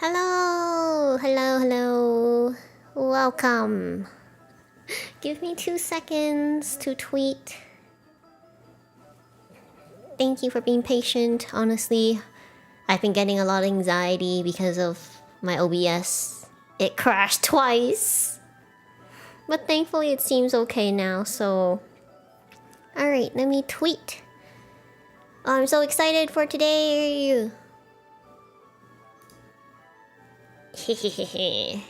Hello, hello, hello. Welcome. Give me 2 seconds to tweet. Thank you for being patient. Honestly, I've been getting a lot of anxiety because of my OBS. It crashed twice. But thankfully it seems okay now, so... Alright, let me tweet. I'm so excited for today. Hehehe.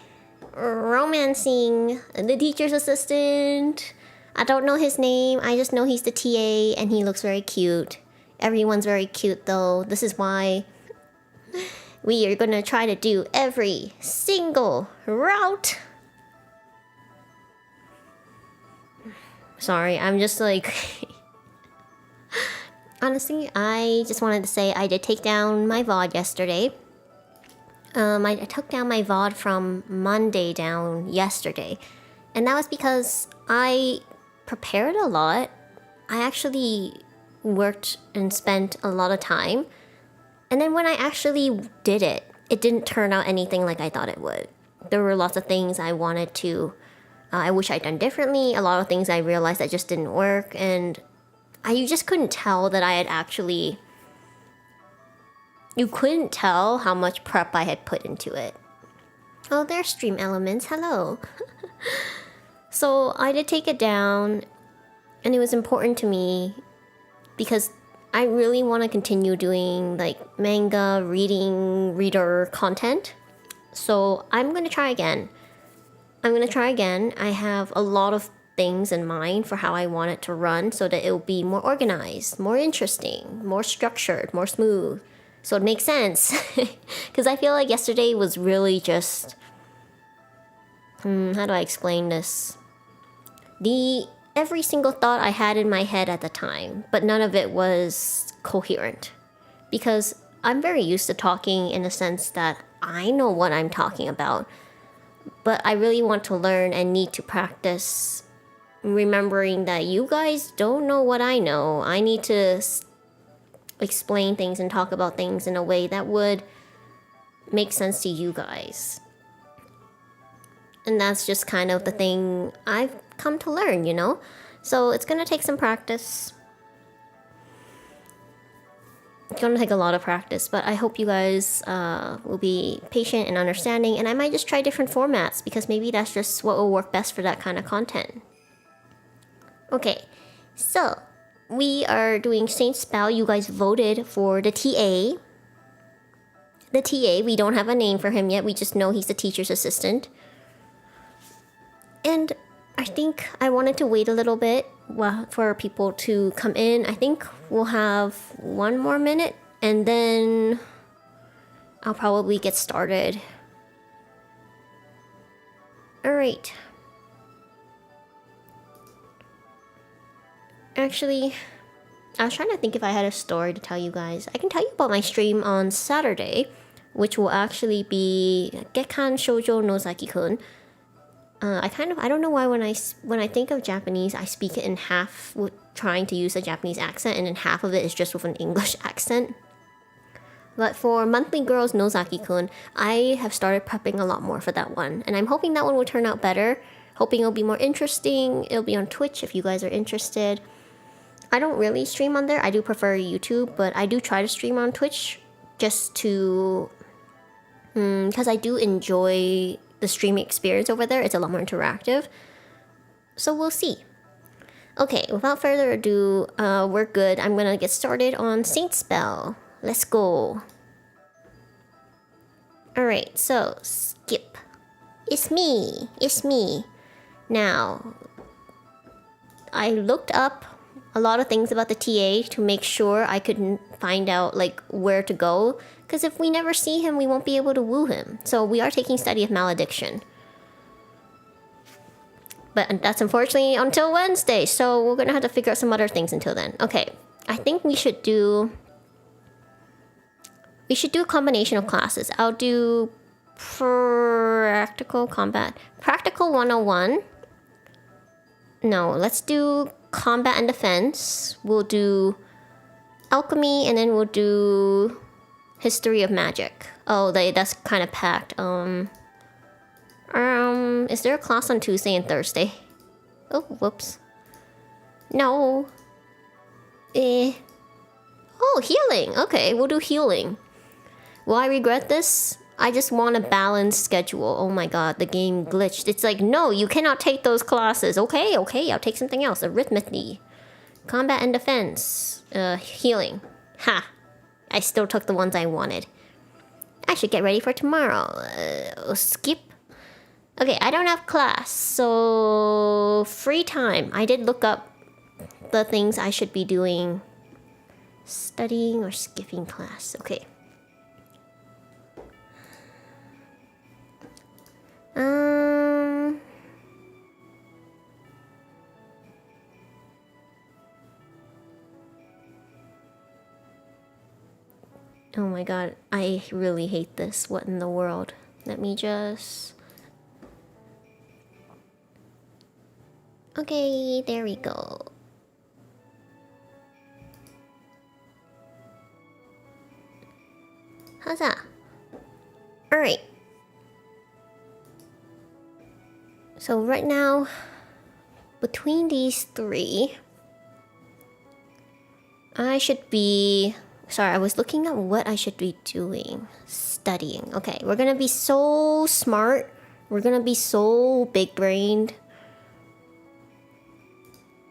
Romancing the teacher's assistant. I don't know his name, I just know he's the TA and he looks very cute. Everyone's very cute though. This is why we are gonna try to do every single route. Sorry, I'm just like... Honestly, I just wanted to say I did take down my VOD yesterday. I took down my VOD from Monday down yesterday. And that was because I prepared a lot. I actually worked and spent a lot of time. And then when I actually did it, it didn't turn out anything like I thought it would. There were lots of things I wanted to... I wish I'd done differently. A lot of things I realized that just didn't work. And you just couldn't tell that I had actually... You couldn't tell how much prep I had put into it. Oh, there's Stream Elements. Hello. So I did take it down, and it was important to me because I really want to continue doing like manga reader content. So I'm gonna try again. I have a lot of things in mind for how I want it to run so that it will be more organized, more interesting, more structured, more smooth. So it makes sense. Because I feel like yesterday was really just... how do I explain this? Every single thought I had in my head at the time, but none of it was coherent. Because I'm very used to talking in the sense that I know what I'm talking about. But I really want to learn and need to practice remembering that you guys don't know what I know. I need to... explain things and talk about things in a way that would make sense to you guys. And that's just kind of the thing I've come to learn, you know? So it's gonna take some practice. It's gonna take a lot of practice, but I hope you guys will be patient and understanding, and I might just try different formats because maybe that's just what will work best for that kind of content. Okay, so we are doing Saint Spell. You guys voted for the TA. The TA, we don't have a name for him yet. We just know he's the teacher's assistant. And I think I wanted to wait a little bit for people to come in. I think we'll have 1 more minute and then I'll probably get started. Alright. Actually, I was trying to think if I had a story to tell you guys. I can tell you about my stream on Saturday, which will actually be Gekkan Shoujo Nozaki-kun. I don't know why when I think of Japanese, I speak it in half with trying to use a Japanese accent, and then half of it is just with an English accent. But for Monthly Girls Nozaki-kun, I have started prepping a lot more for that one, and I'm hoping that one will turn out better. Hoping it'll be more interesting. It'll be on Twitch if you guys are interested. I don't really stream on there. I do prefer YouTube, but I do try to stream on Twitch just to... because I do enjoy the streaming experience over there. It's a lot more interactive. So we'll see. Okay, without further ado, we're good. I'm gonna get started on Saint Spell. Let's go. Alright, so skip. It's me. It's me. Now, I looked up a lot of things about the TA to make sure I could find out like where to go, because if we never see him we won't be able to woo him. So we are taking Study of Malediction, but that's unfortunately until Wednesday, so we're gonna have to figure out some other things until then. Okay, I think we should do a combination of classes. I'll do Practical 101. No, let's do Combat and Defense. We'll do Alchemy, and then we'll do History of magic. Oh, that's kind of packed. Is there a class on Tuesday and Thursday? Oh, whoops. No. Oh, healing. Okay, we'll do healing. Will I regret this? I just want a balanced schedule. Oh my god, the game glitched. It's like, no, you cannot take those classes. Okay, I'll take something else. Arithmetic. Combat and defense. Healing. Ha. I still took the ones I wanted. I should get ready for tomorrow. Skip. Okay, I don't have class, so free time. I did look up the things I should be doing. Studying or skipping class. Okay. Oh my god, I really hate this. What in the world? Let me just... Okay, there we go. How's that? Alright. So right now, between these three, I should be... Sorry, I was looking at what I should be doing. Studying. Okay, we're gonna be so smart. We're gonna be so big-brained.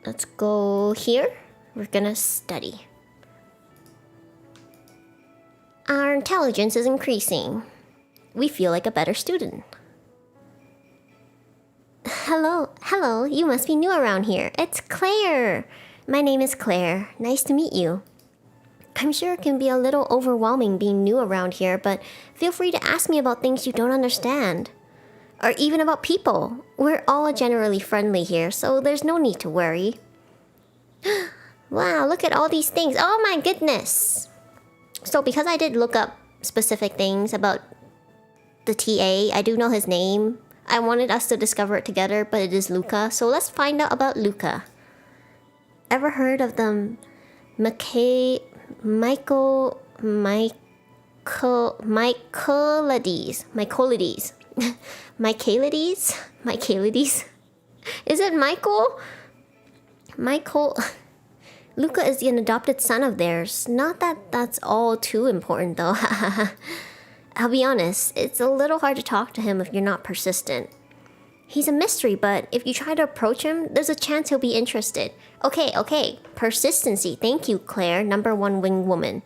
Let's go here. We're gonna study. Our intelligence is increasing. We feel like a better student. Hello, you must be new around here. It's Claire. My name is Claire. Nice to meet you. I'm sure it can be a little overwhelming being new around here, but feel free to ask me about things you don't understand. Or even about people. We're all generally friendly here, so there's no need to worry. Wow, look at all these things. Oh my goodness. So because I did look up specific things about the TA, I do know his name. I wanted us to discover it together, but it is Luca. So let's find out about Luca. Ever heard of the Mycelides? Is it Michael? Luca is an adopted son of theirs. Not that that's all too important though. I'll be honest, it's a little hard to talk to him if you're not persistent. He's a mystery, but if you try to approach him, there's a chance he'll be interested. Okay. Persistency. Thank you, Claire, number one wing woman.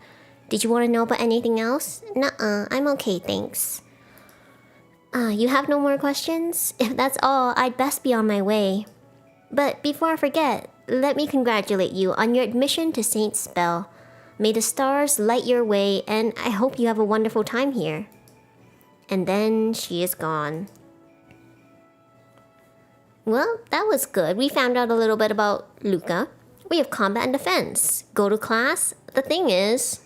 Did you want to know about anything else? Nuh-uh, I'm okay, thanks. You have no more questions? If that's all, I'd best be on my way. But before I forget, let me congratulate you on your admission to Saint Spell. May the stars light your way, and I hope you have a wonderful time here. And then she is gone. Well, that was good. We found out a little bit about Luca. We have combat and defense. Go to class. The thing is...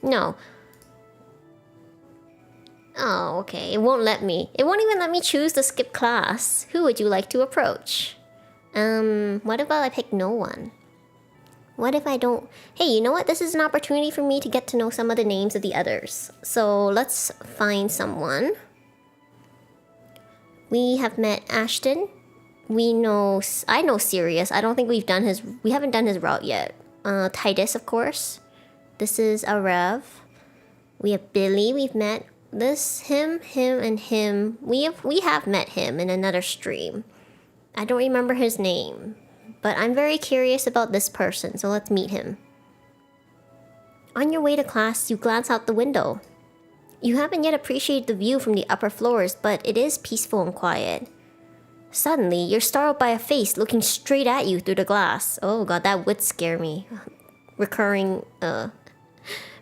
No. Oh, okay. It won't let me. It won't even let me choose to skip class. Who would you like to approach? What if I pick no one? What if I don't... Hey, you know what? This is an opportunity for me to get to know some of the names of the others. So let's find someone. We have met Ashton. We know... I know Sirius. I don't think we haven't done his route yet. Titus, of course. This is Arev. We have Billy. We've met him, and him. We have met him in another stream. I don't remember his name, but I'm very curious about this person, so let's meet him. On your way to class, you glance out the window. You haven't yet appreciated the view from the upper floors, but it is peaceful and quiet. Suddenly, you're startled by a face looking straight at you through the glass. Oh god, that would scare me. Recurring,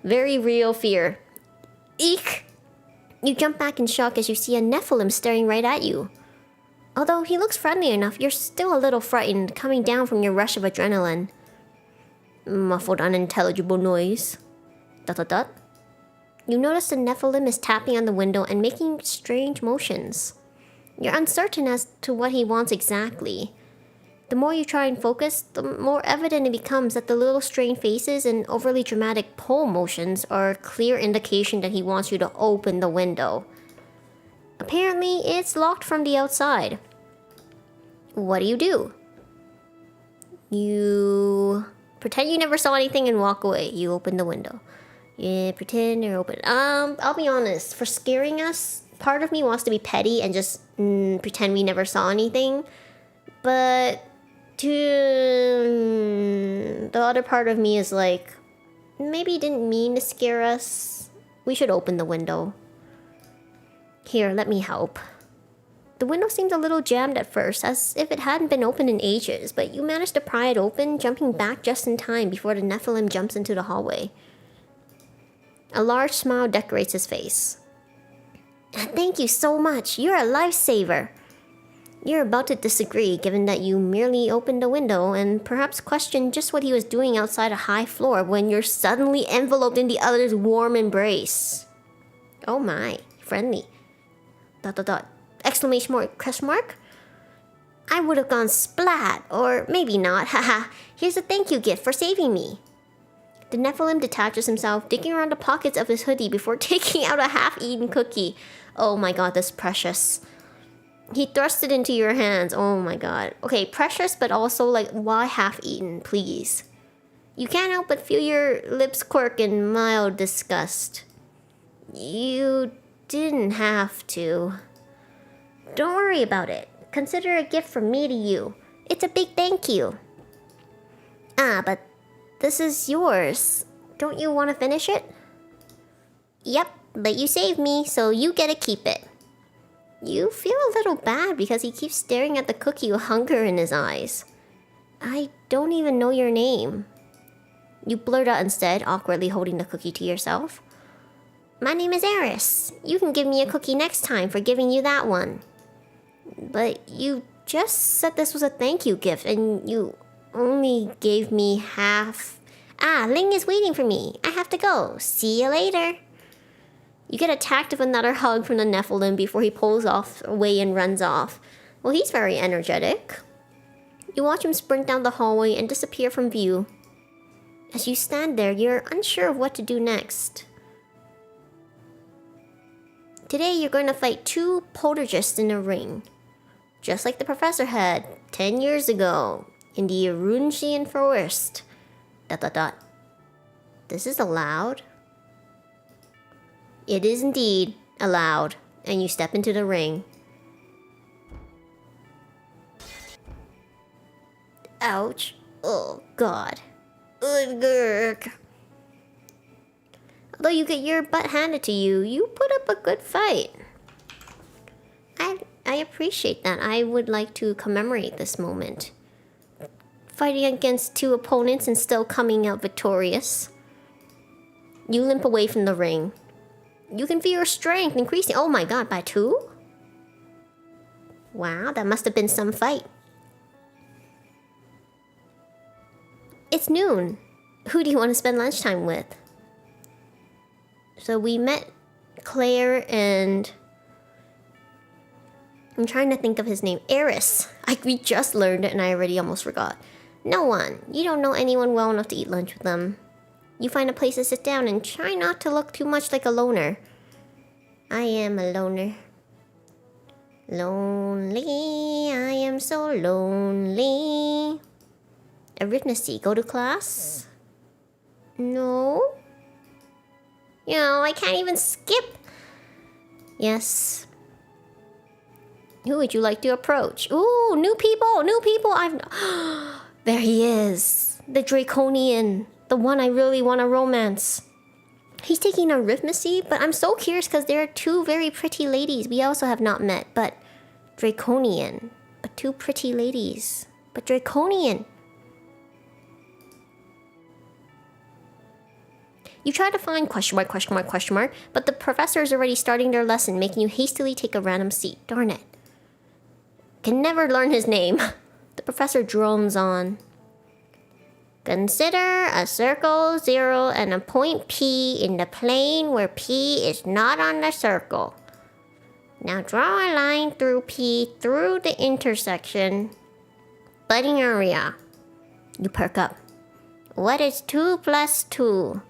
very real fear. Eek! You jump back in shock as you see a Nephilim staring right at you. Although he looks friendly enough, you're still a little frightened, coming down from your rush of adrenaline. Muffled, unintelligible noise. ... You notice the Nephilim is tapping on the window and making strange motions. You're uncertain as to what he wants exactly. The more you try and focus, the more evident it becomes that the little strained faces and overly dramatic pull motions are a clear indication that he wants you to open the window. Apparently, it's locked from the outside. What do? You pretend you never saw anything and walk away. You open the window. Yeah, pretend you're open. I'll be honest. For scaring us, part of me wants to be petty and just pretend we never saw anything. But the other part of me is like, maybe he didn't mean to scare us. We should open the window. Here, let me help. The window seemed a little jammed at first, as if it hadn't been opened in ages, but you managed to pry it open, jumping back just in time before the Nephilim jumps into the hallway. A large smile decorates his face. Thank you so much. You're a lifesaver. You're about to disagree, given that you merely opened the window and perhaps questioned just what he was doing outside a high floor when you're suddenly enveloped in the other's warm embrace. Oh my, friendly. ... Exclamation mark, question mark? I would have gone splat, or maybe not, haha. Here's a thank you gift for saving me. The Nephilim detaches himself, digging around the pockets of his hoodie before taking out a half-eaten cookie. Oh my god, that's precious. He thrusts it into your hands. Oh my god. Okay, precious, but also like, why half-eaten, please? You can't help but feel your lips quirk in mild disgust. You didn't have to. Don't worry about it. Consider a gift from me to you. It's a big thank you. But this is yours. Don't you want to finish it? Yep, but you saved me, so you get to keep it. You feel a little bad because he keeps staring at the cookie with hunger in his eyes. I don't even know your name. You blurt out instead, awkwardly holding the cookie to yourself. My name is Eris. You can give me a cookie next time for giving you that one. But you just said this was a thank you gift and you only gave me half. Ling is waiting for me. I have to go. See you later. You get attacked with another hug from the Nephilim before he pulls off away and runs off. Well, he's very energetic. You watch him sprint down the hallway and disappear from view. As you stand there, you're unsure of what to do next. Today, you're going to fight 2 poltergeists in a ring. Just like the professor had 10 years ago in the Arungian forest. ... This is allowed? It is indeed allowed, and you step into the ring. Ouch. Oh, God. Ugh. Although you get your butt handed to you, you put up a good fight. I appreciate that. I would like to commemorate this moment. Fighting against 2 opponents and still coming out victorious. You limp away from the ring. You can feel your strength increasing. Oh my god, by 2? Wow, that must have been some fight. It's noon. Who do you want to spend lunchtime with? So we met Claire and... I'm trying to think of his name. Eris. We just learned it and I already almost forgot. No one. You don't know anyone well enough to eat lunch with them. You find a place to sit down and try not to look too much like a loner. I am a loner. Lonely. I am so lonely. Arithmetic. Go to class? No. You know, I can't even skip. Yes. Who would you like to approach? Ooh, new people, new people. There he is. The Draconian. The one I really want to romance. He's taking arithmetic, but I'm so curious because there are 2 very pretty ladies we also have not met. But Draconian. But 2 pretty ladies. But Draconian. You try to find question mark, but the professor is already starting their lesson, making you hastily take a random seat. Darn it. Can never learn his name. The professor drones on. Consider a circle 0 and a point P in the plane where P is not on the circle. Now draw a line through P through the intersection. Bunni Aria. You perk up. What is 2 plus 2?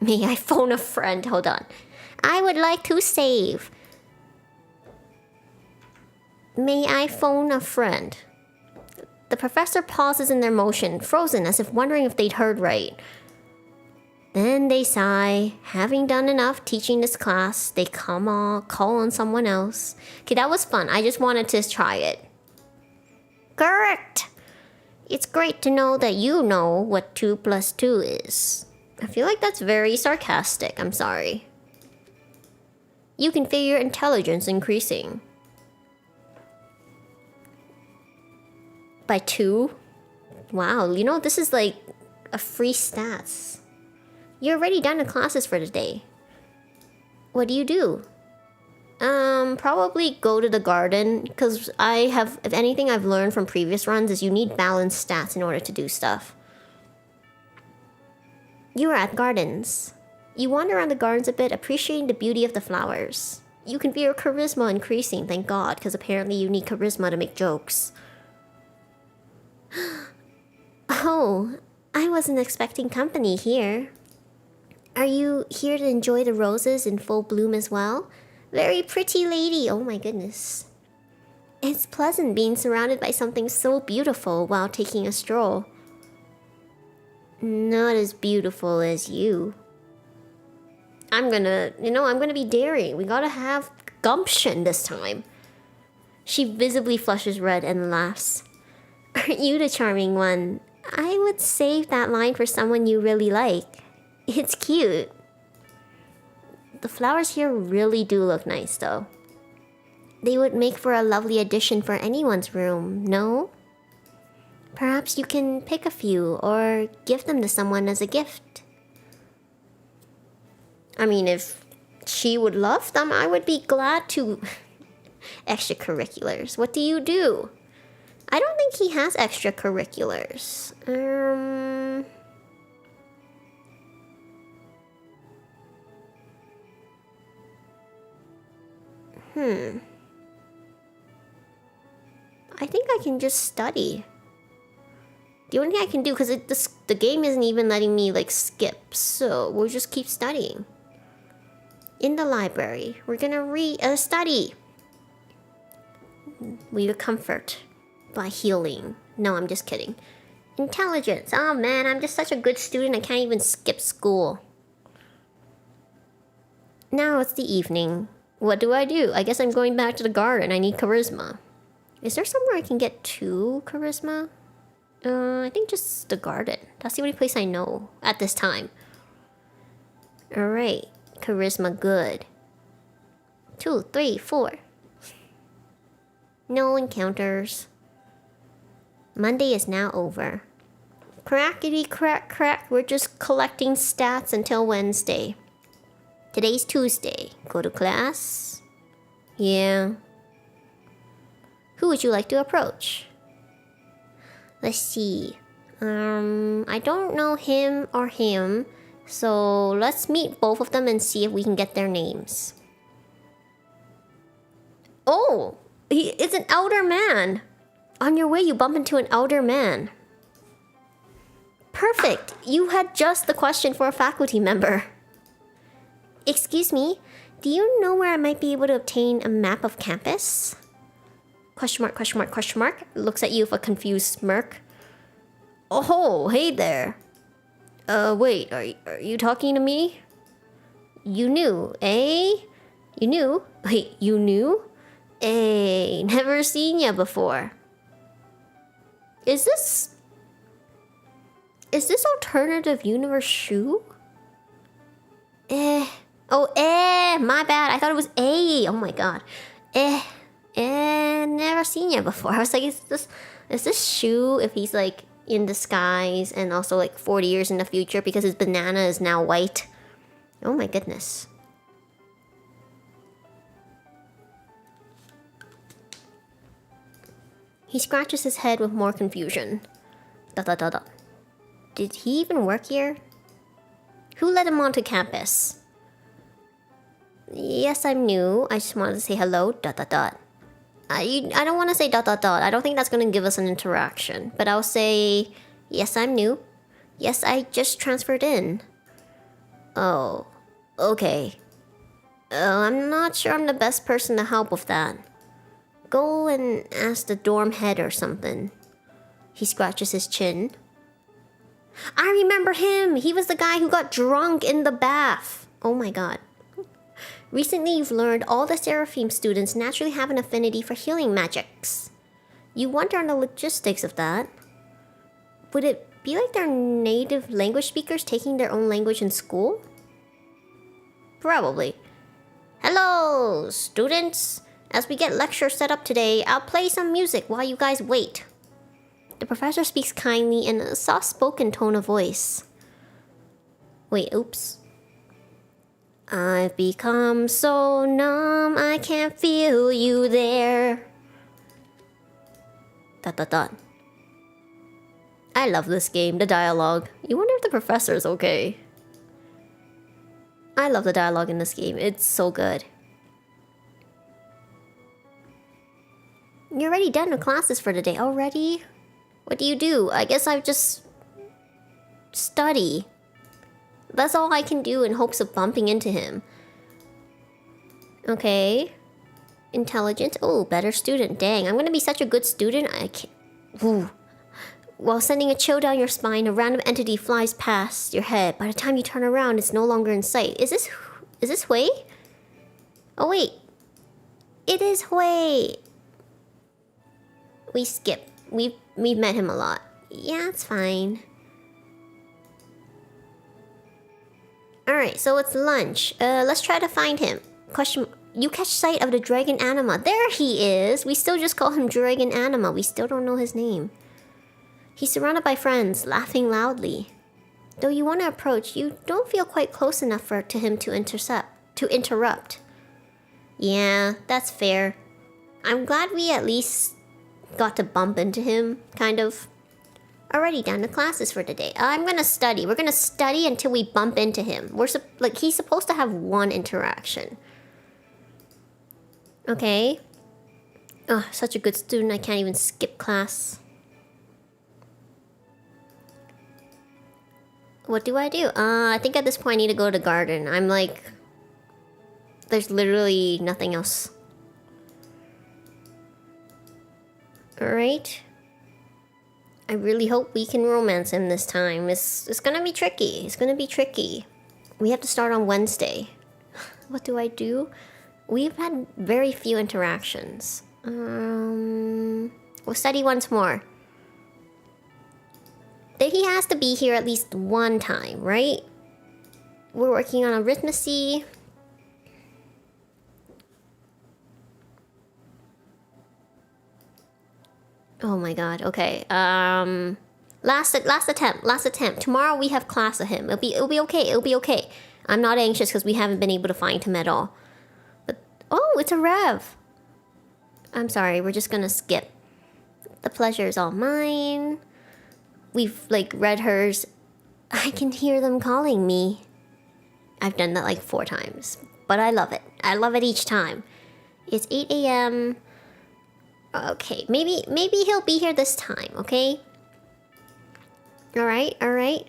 May I phone a friend? Hold on. I would like to save. May I phone a friend? The professor pauses in their motion, frozen as if wondering if they'd heard right. Then they sigh. Having done enough teaching this class, they call on someone else. Okay, that was fun. I just wanted to try it. Correct! It's great to know that you know what 2 plus 2 is. I feel like that's very sarcastic. I'm sorry. You can feel your intelligence increasing. By 2? Wow, you know, this is like a free stats. You're already done the classes for the day. What do you do? Probably go to the garden, because if anything I've learned from previous runs is you need balanced stats in order to do stuff. You are at gardens. You wander around the gardens a bit, appreciating the beauty of the flowers. You can feel your charisma increasing, thank God, because apparently you need charisma to make jokes. Oh, I wasn't expecting company here. Are you here to enjoy the roses in full bloom as well? Very pretty lady, oh my goodness. It's pleasant being surrounded by something so beautiful while taking a stroll. Not as beautiful as you. I'm gonna be daring. We gotta have gumption this time. She visibly flushes red and laughs. Aren't you the charming one? I would save that line for someone you really like. It's cute. The flowers here really do look nice, though. They would make for a lovely addition for anyone's room, no? Perhaps you can pick a few or give them to someone as a gift. I mean, if she would love them, I would be glad to. Extracurriculars. What do you do? I don't think he has extracurriculars. I think I can just study. The only thing I can do, because the game isn't even letting me like skip, so we'll just keep studying. In the library, we're gonna study. We your comfort by healing. No, I'm just kidding. Intelligence. Oh man, I'm just such a good student. I can't even skip school. Now it's the evening. What do? I guess I'm going back to the garden. I need charisma. Is there somewhere I can get 2 charisma? I think just the garden. That's the only place I know at this time. Alright. Charisma good. 2, 3, 4. No encounters. Monday is now over. Crackety crack crack. We're just collecting stats until Wednesday. Today's Tuesday. Go to class? Yeah. Who would you like to approach? Let's see. I don't know him or him. So let's meet both of them and see if we can get their names. Oh! It's an elder man! On your way, you bump into an elder man. Perfect! You had just the question for a faculty member. Excuse me, do you know where I might be able to obtain a map of campus? Question mark, question mark, question mark. Looks at you with a confused smirk. Oh, hey there. Wait, are you talking to me? You knew, eh? You knew? Wait, you knew? Eh, never seen ya before. Is this alternative universe Shu? Oh, my bad. I thought it was A. Oh my god. Never seen ya before. I was like, is this Shu if he's like in disguise and also like 40 years in the future because his banana is now white? Oh my goodness. He scratches his head with more confusion. ... Did he even work here? Who let him onto campus? Yes, I'm new. I just wanted to say hello, dot dot dot. I don't want to say dot dot dot. I don't think that's going to give us an interaction. But I'll say, yes, I'm new. Yes, I just transferred in. Oh, okay. I'm not sure I'm the best person to help with that. Go and ask the dorm head or something. He scratches his chin. I remember him! He was the guy who got drunk in the bath. Oh my god. Recently you've learned all the Seraphim students naturally have an affinity for healing magics. You wonder on the logistics of that. Would it be like they're native language speakers taking their own language in school? Probably. Hello, students! As we get lecture set up today, I'll play some music while you guys wait. The professor speaks kindly in a soft-spoken tone of voice. Wait, oops. I've become so numb, I can't feel you there. Dot dot dot. I love this game, the dialogue. You wonder if the professor's okay. I love the dialogue in this game, it's so good. You're already done with classes for today. Already? What do? I guess I just study. That's all I can do in hopes of bumping into him. Okay. Intelligence. Oh, better student. Dang, I'm gonna be such a good student. I can't. Ooh. While sending a chill down your spine, a random entity flies past your head. By the time you turn around, it's no longer in sight. Is this Hui? Oh wait. It is Hui. We skip. We've met him a lot. Yeah, it's fine. Alright, so it's lunch. Let's try to find him. You catch sight of the dragon anima. There he is! We still just call him Dragon Anima. We still don't know his name. He's surrounded by friends, laughing loudly. Though you want to approach, you don't feel quite close enough to him to interrupt. Yeah, that's fair. I'm glad we at least got to bump into him, kind of. Already down to classes for today. I'm gonna study. We're gonna study until we bump into him. He's supposed to have one interaction. Okay. Oh, such a good student. I can't even skip class. What do? I think at this point I need to go to the garden. I'm like, there's literally nothing else. Alright. I really hope we can romance him this time. It's gonna be tricky. It's gonna be tricky. We have to start on Wednesday. What do? We've had very few interactions. We'll study once more. He has to be here at least one time, right? We're working on arithmetic. Oh my god, okay. Last attempt. Tomorrow we have class of him. It'll be okay. I'm not anxious because we haven't been able to find him at all. But oh, it's a Rev. I'm sorry, we're just gonna skip. The pleasure is all mine. We've read hers. I can hear them calling me. I've done that 4 times, but I love it. I love it each time. It's 8 a.m. Okay, maybe he'll be here this time, okay? Alright.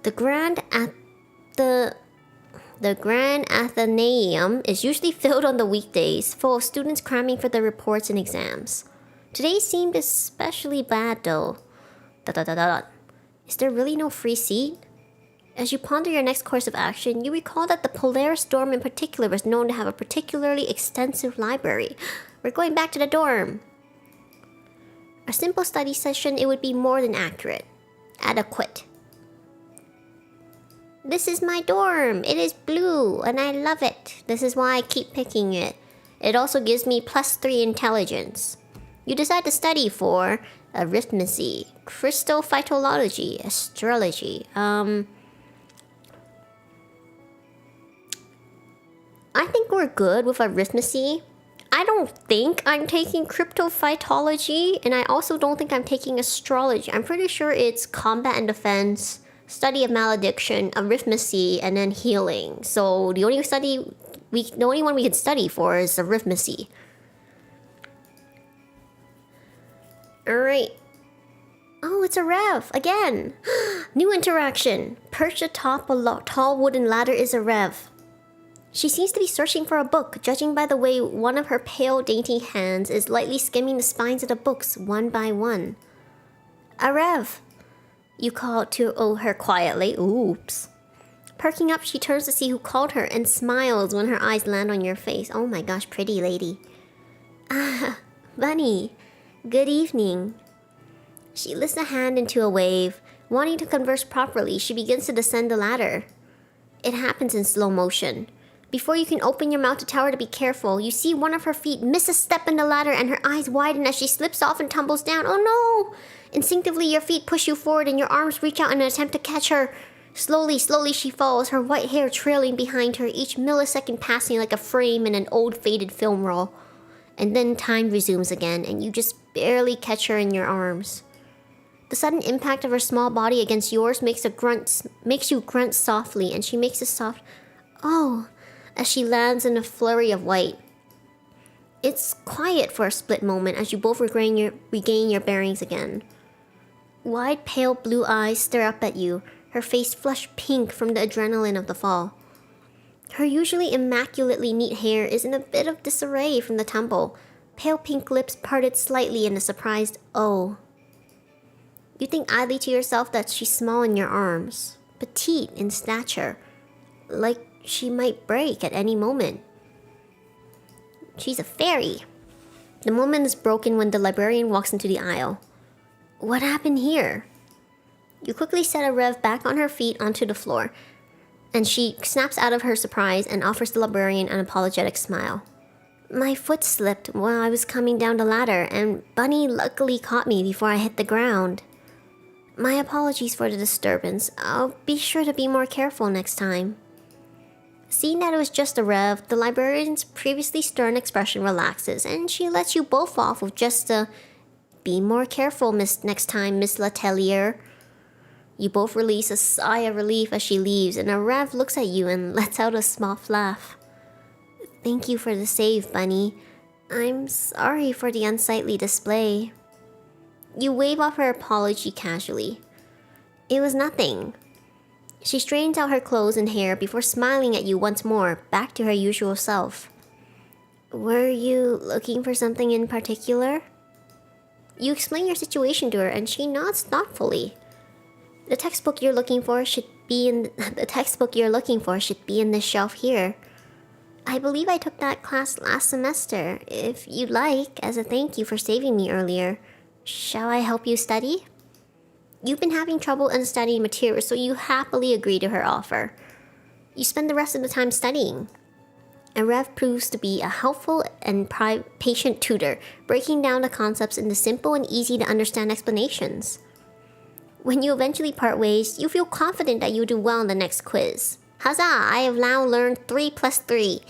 The Grand Athenaeum is usually filled on the weekdays, full of students cramming for their reports and exams. Today seemed especially bad though. Is there really no free seat? As you ponder your next course of action, you recall that the Polaris dorm in particular was known to have a particularly extensive library. We're going back to the dorm. A simple study session, it would be more than adequate. This is my dorm. It is blue, and I love it. This is why I keep picking it. It also gives me +3 intelligence. You decide to study for arithmetic, crystal phytology, astrology. I think we're good with arithmetic. I don't think I'm taking cryptophytology, and I also don't think I'm taking astrology. I'm pretty sure it's combat and defense, study of malediction, arithmancy, and then healing. So the only one we can study for is arithmancy. Alright. Oh, it's a Rev again. New interaction. Perched atop a tall wooden ladder is a Rev. She seems to be searching for a book, judging by the way one of her pale, dainty hands is lightly skimming the spines of the books one by one. A Rev. You call to her quietly. Oops. Perking up, she turns to see who called her and smiles when her eyes land on your face. Oh my gosh, pretty lady. Ah, Bunny. Good evening. She lifts a hand into a wave. Wanting to converse properly, she begins to descend the ladder. It happens in slow motion. Before you can open your mouth to tell her to be careful, you see one of her feet miss a step in the ladder and her eyes widen as she slips off and tumbles down. Oh no! Instinctively, your feet push you forward and your arms reach out in an attempt to catch her. Slowly she falls, her white hair trailing behind her, each millisecond passing like a frame in an old faded film roll. And then time resumes again, and you just barely catch her in your arms. The sudden impact of her small body against yours makes you grunt softly, and she makes a soft "oh" as she lands in a flurry of white. It's quiet for a split moment as you both regain your bearings again. Wide, pale blue eyes stare up at you, her face flushed pink from the adrenaline of the fall. Her usually immaculately neat hair is in a bit of disarray from the tumble, pale pink lips parted slightly in a surprised "oh." You think idly to yourself that she's small in your arms, petite in stature, like she might break at any moment. She's a fairy. The moment is broken when the librarian walks into the aisle. What happened here? You quickly set a Rev back on her feet onto the floor, and she snaps out of her surprise and offers the librarian an apologetic smile. My foot slipped while I was coming down the ladder, and Bunny luckily caught me before I hit the ground. My apologies for the disturbance. I'll be sure to be more careful next time. Seeing that it was just a Rev, the librarian's previously stern expression relaxes, and she lets you both off with just a "be more careful next time, Miss Letelier." You both release a sigh of relief as she leaves, and a Rev looks at you and lets out a small laugh. Thank you for the save, Bunny. I'm sorry for the unsightly display. You wave off her apology casually. It was nothing. She straightens out her clothes and hair before smiling at you once more, back to her usual self. Were you looking for something in particular? You explain your situation to her and she nods thoughtfully. The textbook you're looking for should be in this shelf here. I believe I took that class last semester. If you'd like, as a thank you for saving me earlier, shall I help you study? You've been having trouble understanding material, so you happily agree to her offer. You spend the rest of the time studying. And Rev proves to be a helpful and patient tutor, breaking down the concepts into simple and easy to understand explanations. When you eventually part ways, you feel confident that you'll do well in the next quiz. Huzzah! I have now learned 3 plus 3.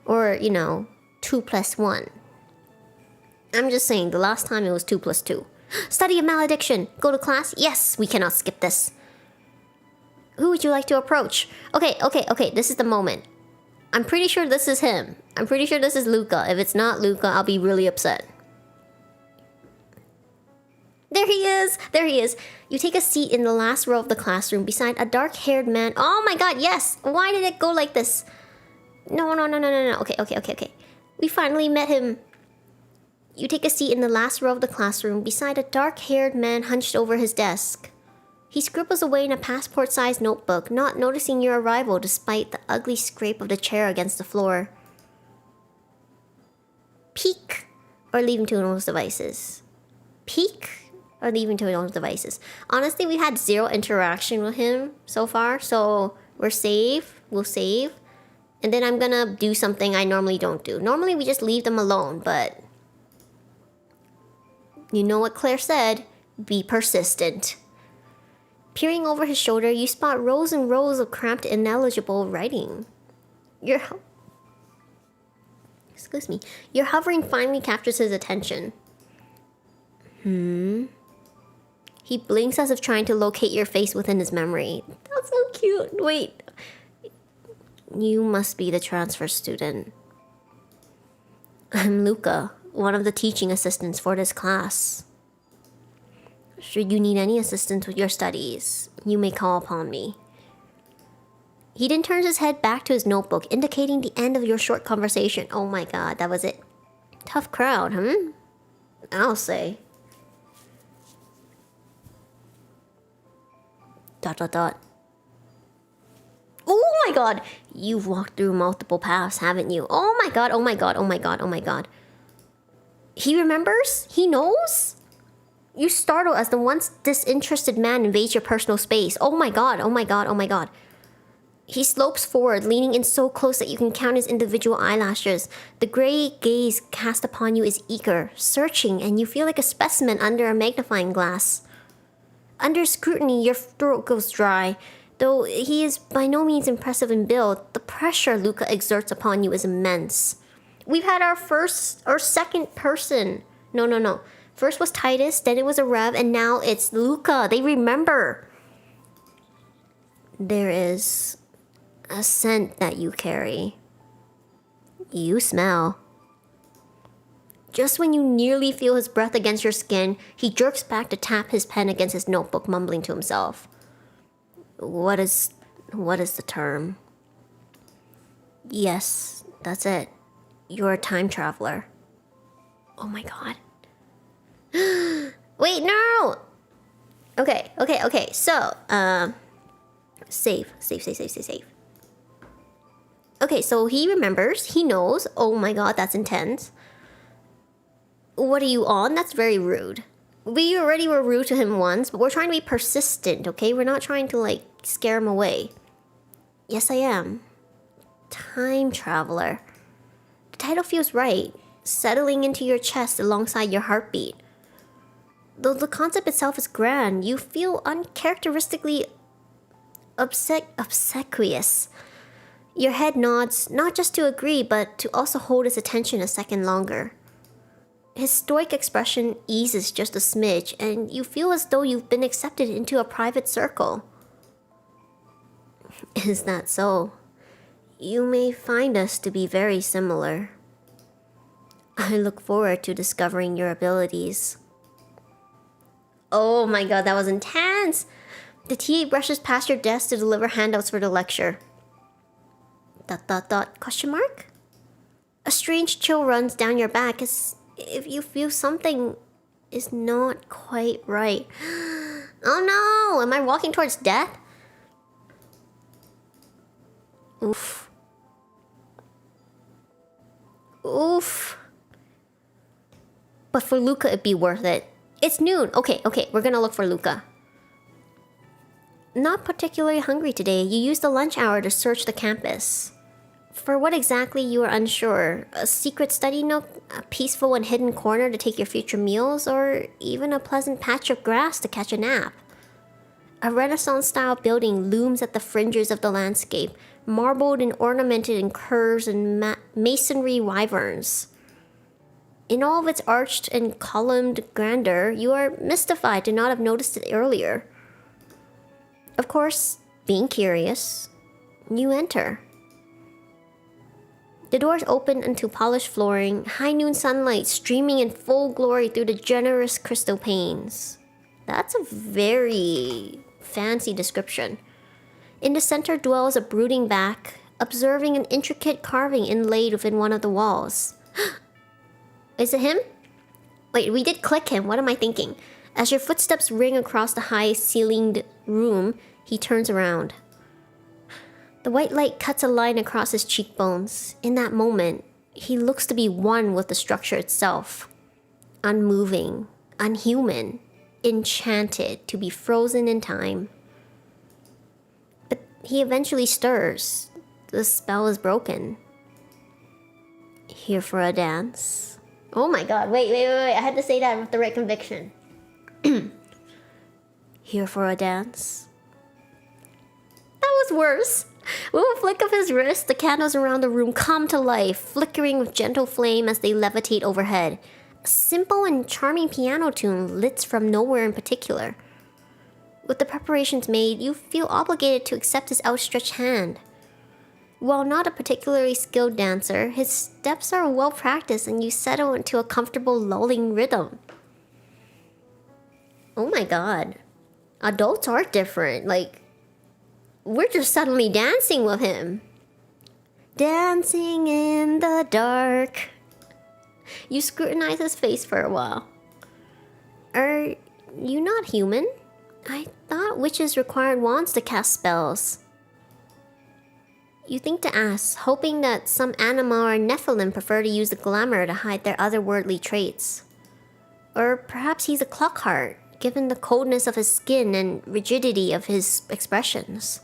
Or, 2 plus 1. I'm just saying, the last time it was 2 plus 2. Study of malediction. Go to class? Yes, we cannot skip this. Who would you like to approach? Okay, this is the moment. I'm pretty sure this is him. I'm pretty sure this is Luca. If it's not Luca, I'll be really upset. There he is. You take a seat in the last row of the classroom beside a dark-haired man. Oh my god, yes! Why did it go like this? No. Okay. We finally met him. You take a seat in the last row of the classroom beside a dark-haired man hunched over his desk. He scribbles away in a passport-sized notebook, not noticing your arrival despite the ugly scrape of the chair against the floor. Peek, or leave him to his own devices. Peek, or leave him to his own devices. Honestly, we had 0 interaction with him so far, so we're safe. We'll save. And then I'm gonna do something I normally don't do. Normally, we just leave them alone, but... You know what Claire said, be persistent. Peering over his shoulder, you spot rows and rows of cramped, ineligible writing. Excuse me. Your hovering finally captures his attention. He blinks as if trying to locate your face within his memory. That's so cute. Wait. You must be the transfer student. I'm Luca, one of the teaching assistants for this class. Should you need any assistance with your studies, you may call upon me. He then turns his head back to his notebook, indicating the end of your short conversation. Oh my god, that was it. Tough crowd, I'll say. ... Oh my god! You've walked through multiple paths, haven't you? Oh my god, oh my god, oh my god, oh my god. He remembers? He knows? You startle as the once disinterested man invades your personal space. Oh my god, oh my god, oh my god. He slopes forward, leaning in so close that you can count his individual eyelashes. The gray gaze cast upon you is eager, searching, and you feel like a specimen under a magnifying glass. Under scrutiny, your throat goes dry. Though he is by no means impressive in build, the pressure Luca exerts upon you is immense. We've had our second person. No. First was Titus, then it was a Rev, and now it's Luca. They remember. There is a scent that you carry. You smell. Just when you nearly feel his breath against your skin, he jerks back to tap his pen against his notebook, mumbling to himself. What is the term? Yes, that's it. You're a time traveler. Oh my god. Wait, no! Okay. So, save. Okay, so he remembers. He knows. Oh my god, that's intense. What are you on? That's very rude. We already were rude to him once, but we're trying to be persistent, okay? We're not trying to, scare him away. Yes, I am. Time traveler. The title feels right, settling into your chest alongside your heartbeat. Though the concept itself is grand, you feel uncharacteristically obsequious. Your head nods, not just to agree, but to also hold his attention a second longer. His stoic expression eases just a smidge, and you feel as though you've been accepted into a private circle. Is that so? You may find us to be very similar. I look forward to discovering your abilities. Oh my god, that was intense! The TA brushes past your desk to deliver handouts for the lecture. ... Question mark? A strange chill runs down your back as if you feel something is not quite right. Oh no! Am I walking towards death? Oof. But for Luca, it'd be worth it. It's noon. Okay, we're gonna look for Luca. Not particularly hungry today. You used the lunch hour to search the campus. For what exactly, you are unsure. A secret study nook, a peaceful and hidden corner to take your future meals, or even a pleasant patch of grass to catch a nap. A Renaissance-style building looms at the fringes of the landscape, marbled and ornamented in curves and masonry wyverns. In all of its arched and columned grandeur, you are mystified to not have noticed it earlier. Of course, being curious, you enter. The doors open into polished flooring, high noon sunlight streaming in full glory through the generous crystal panes. That's a very fancy description. In the center dwells a brooding back, observing an intricate carving inlaid within one of the walls. Is it him? Wait, we did click him. What am I thinking? As your footsteps ring across the high-ceilinged room, he turns around. The white light cuts a line across his cheekbones. In that moment, he looks to be one with the structure itself. Unmoving, unhuman, enchanted to be frozen in time. But he eventually stirs. The spell is broken. Here for a dance? Oh my god, wait. I had to say that with the right conviction. Here for a dance? That was worse. With a flick of his wrist, the candles around the room come to life, flickering with gentle flame as they levitate overhead. A simple and charming piano tune lit from nowhere in particular. With the preparations made, you feel obligated to accept his outstretched hand. While not a particularly skilled dancer, his steps are well practiced and you settle into a comfortable lulling rhythm. Oh my god. Adults are different. Like, we're just suddenly dancing with him. Dancing in the dark. You scrutinize his face for a while. Are you not human? I thought witches required wands to cast spells. You think to ask, hoping that some anima or Nephilim prefer to use the glamour to hide their otherworldly traits. Or perhaps he's a clockheart, given the coldness of his skin and rigidity of his expressions.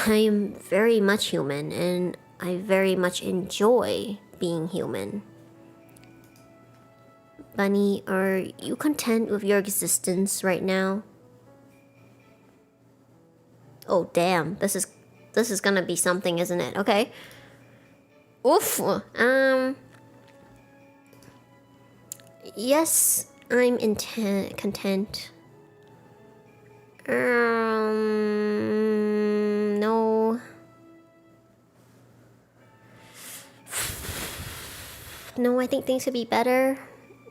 I am very much human, and I very much enjoy being human. Bunny, are you content with your existence right now? Oh damn, this is gonna be something, isn't it? Okay. Oof. Yes, I'm content. No. No, I think things could be better.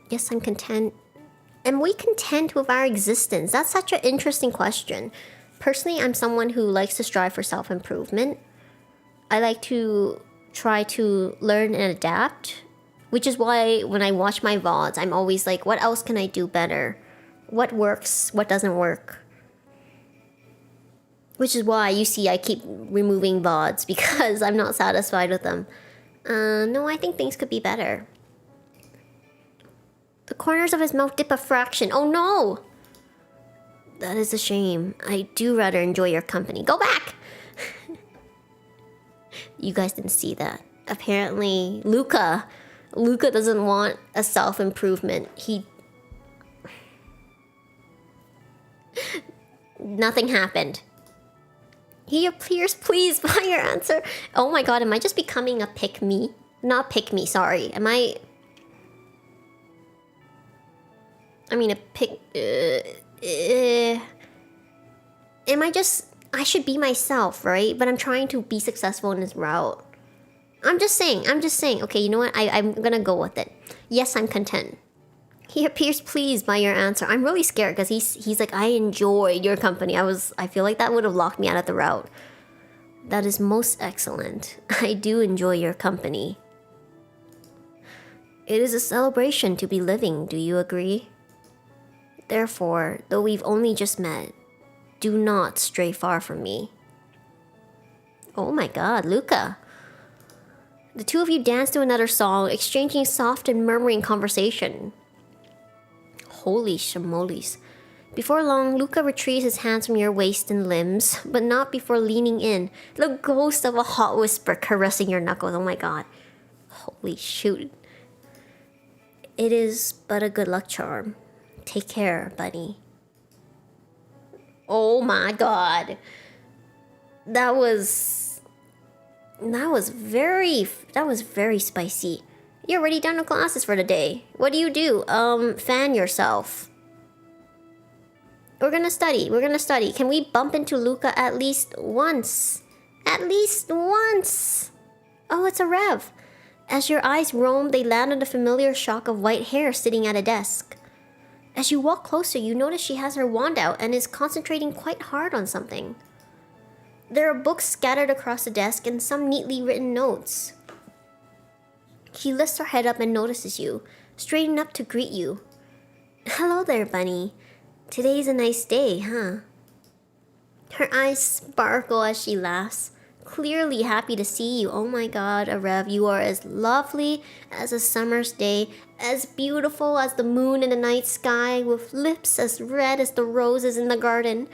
Yes, I'm content. Am we content with our existence? That's such an interesting question. Personally, I'm someone who likes to strive for self-improvement. I like to try to learn and adapt, which is why when I watch my VODs, I'm always like, what else can I do better? What works? What doesn't work? Which is why you see I keep removing VODs because I'm not satisfied with them. No, I think things could be better. The corners of his mouth dip a fraction. Oh no! That is a shame. I do rather enjoy your company. Go back! You guys didn't see that. Apparently, Luca doesn't want a self-improvement. Nothing happened. He appears pleased by your answer. Oh my god, am I just becoming a pick-me? Not pick-me, sorry. Am I mean, a pick... am I just... I should be myself, right? But I'm trying to be successful in this route. I'm just saying. Okay, you know what? I'm gonna go with it. Yes, I'm content. He appears pleased by your answer. I'm really scared because he's like, I enjoy your company. I feel like that would have locked me out of the route. That is most excellent. I do enjoy your company. It is a celebration to be living, do you agree? Therefore, though we've only just met, do not stray far from me. Oh my god, Luca. The two of you dance to another song, exchanging soft and murmuring conversation. Holy shamolis. Before long, Luca retrieves his hands from your waist and limbs, but not before leaning in, the ghost of a hot whisper caressing your knuckles. Oh my god. Holy shoot. It is but a good luck charm. Take care, buddy. Oh my god. That was very spicy. You're already done with classes for the day. What do? Fan yourself. We're gonna study. Can we bump into Luca at least once? At least once! Oh, it's a Rev. As your eyes roam, they land on the familiar shock of white hair sitting at a desk. As you walk closer, you notice she has her wand out and is concentrating quite hard on something. There are books scattered across the desk and some neatly written notes. She lifts her head up and notices you, straightening up to greet you. Hello there, Bunny. Today's a nice day, huh? Her eyes sparkle as she laughs, clearly happy to see you. Oh my god, Arev, you are as lovely as a summer's day, as beautiful as the moon in the night sky, with lips as red as the roses in the garden.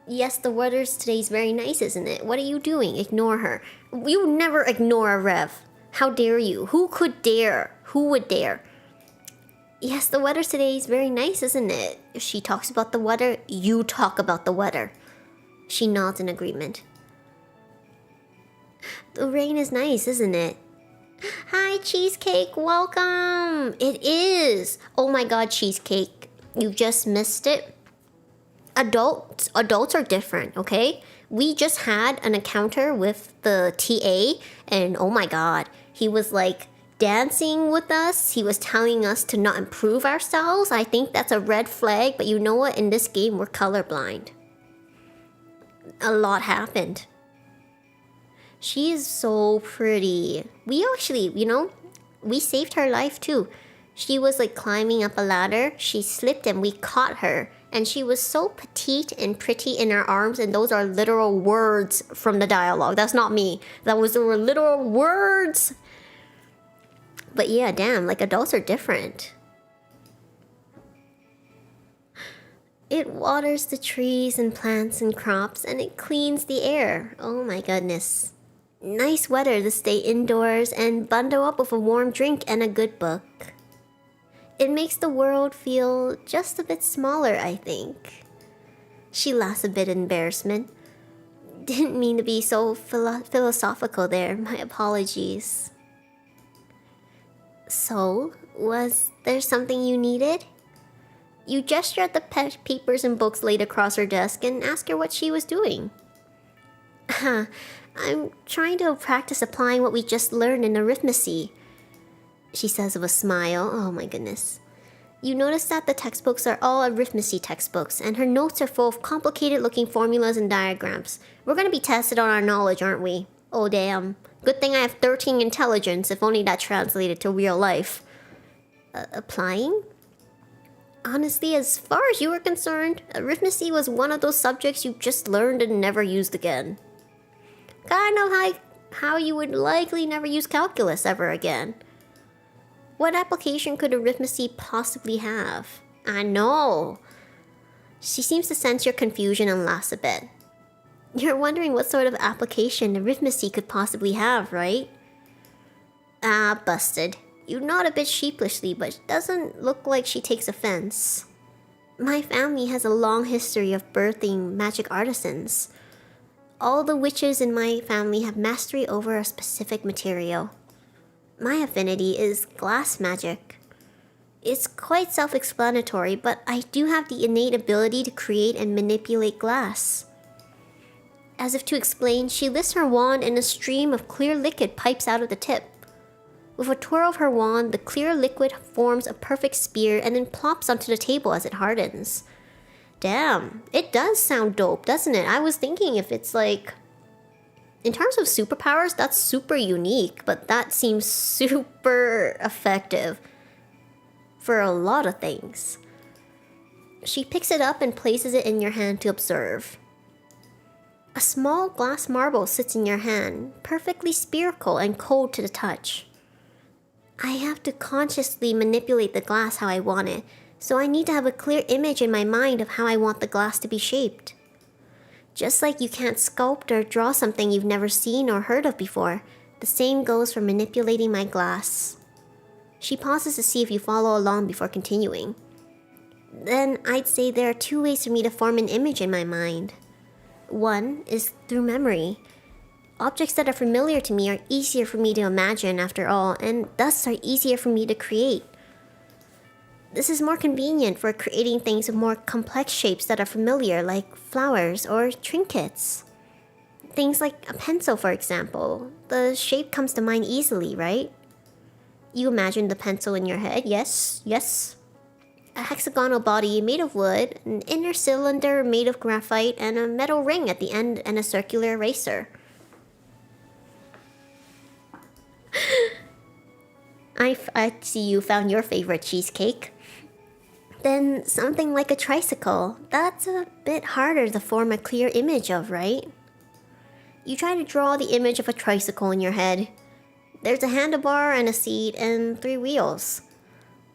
Yes, the weather today's very nice, isn't it? What are you doing? Ignore her. You never ignore a Rev. How dare you? Who could dare? Who would dare? Yes, the weather today is very nice, isn't it? If she talks about the weather, you talk about the weather. She nods in agreement. The rain is nice, isn't it? Hi, Cheesecake, welcome! It is! Oh my god, Cheesecake, you just missed it. Adults are different, okay? We just had an encounter with the TA, and oh my god, he was like dancing with us. He was telling us to not improve ourselves. I think that's a red flag, but you know what? In this game, we're colorblind. A lot happened. She is so pretty. We actually, we saved her life too. She was like climbing up a ladder. She slipped and we caught her. And she was so petite and pretty in our arms. And those are literal words from the dialogue. That's not me. There were literal words. But yeah, damn, like adults are different. It waters the trees and plants and crops, and it cleans the air. Oh my goodness. Nice weather to stay indoors and bundle up with a warm drink and a good book. It makes the world feel just a bit smaller, I think. She laughs a bit in embarrassment. Didn't mean to be so philosophical there. My apologies. So, was there something you needed? You gesture at the papers and books laid across her desk and ask her what she was doing. I'm trying to practice applying what we just learned in arithmetic, she says with a smile. Oh my goodness. You notice that the textbooks are all arithmetic textbooks, and her notes are full of complicated looking formulas and diagrams. We're gonna be tested on our knowledge, aren't we? Oh damn. Good thing I have 13 intelligence, if only that translated to real life. Applying? Honestly, as far as you were concerned, arithmetic was one of those subjects you just learned and never used again. Kind of how you would likely never use calculus ever again. What application could arithmetic possibly have? I know. She seems to sense your confusion and laughs a bit. You're wondering what sort of application arithmetic could possibly have, right? Ah, busted. You nod a bit sheepishly, but it doesn't look like she takes offense. My family has a long history of birthing magic artisans. All the witches in my family have mastery over a specific material. My affinity is glass magic. It's quite self-explanatory, but I do have the innate ability to create and manipulate glass. As if to explain, she lifts her wand and a stream of clear liquid pipes out of the tip. With a twirl of her wand, the clear liquid forms a perfect spear and then plops onto the table as it hardens. Damn, it does sound dope, doesn't it? I was thinking if it's like... In terms of superpowers, that's super unique, but that seems super effective for a lot of things. She picks it up and places it in your hand to observe. A small glass marble sits in your hand, perfectly spherical and cold to the touch. I have to consciously manipulate the glass how I want it, so I need to have a clear image in my mind of how I want the glass to be shaped. Just like you can't sculpt or draw something you've never seen or heard of before, the same goes for manipulating my glass. She pauses to see if you follow along before continuing. Then I'd say there are two ways for me to form an image in my mind. One is through memory. Objects that are familiar to me are easier for me to imagine after all, and thus are easier for me to create. This is more convenient for creating things with more complex shapes that are familiar, like flowers or trinkets. Things like a pencil, for example. The shape comes to mind easily, right? You imagine the pencil in your head, yes, yes. A hexagonal body made of wood, an inner cylinder made of graphite, and a metal ring at the end and a circular eraser. I see you found your favorite cheesecake. Then something like a tricycle. That's a bit harder to form a clear image of, right? You try to draw the image of a tricycle in your head. There's a handlebar and a seat and 3 wheels.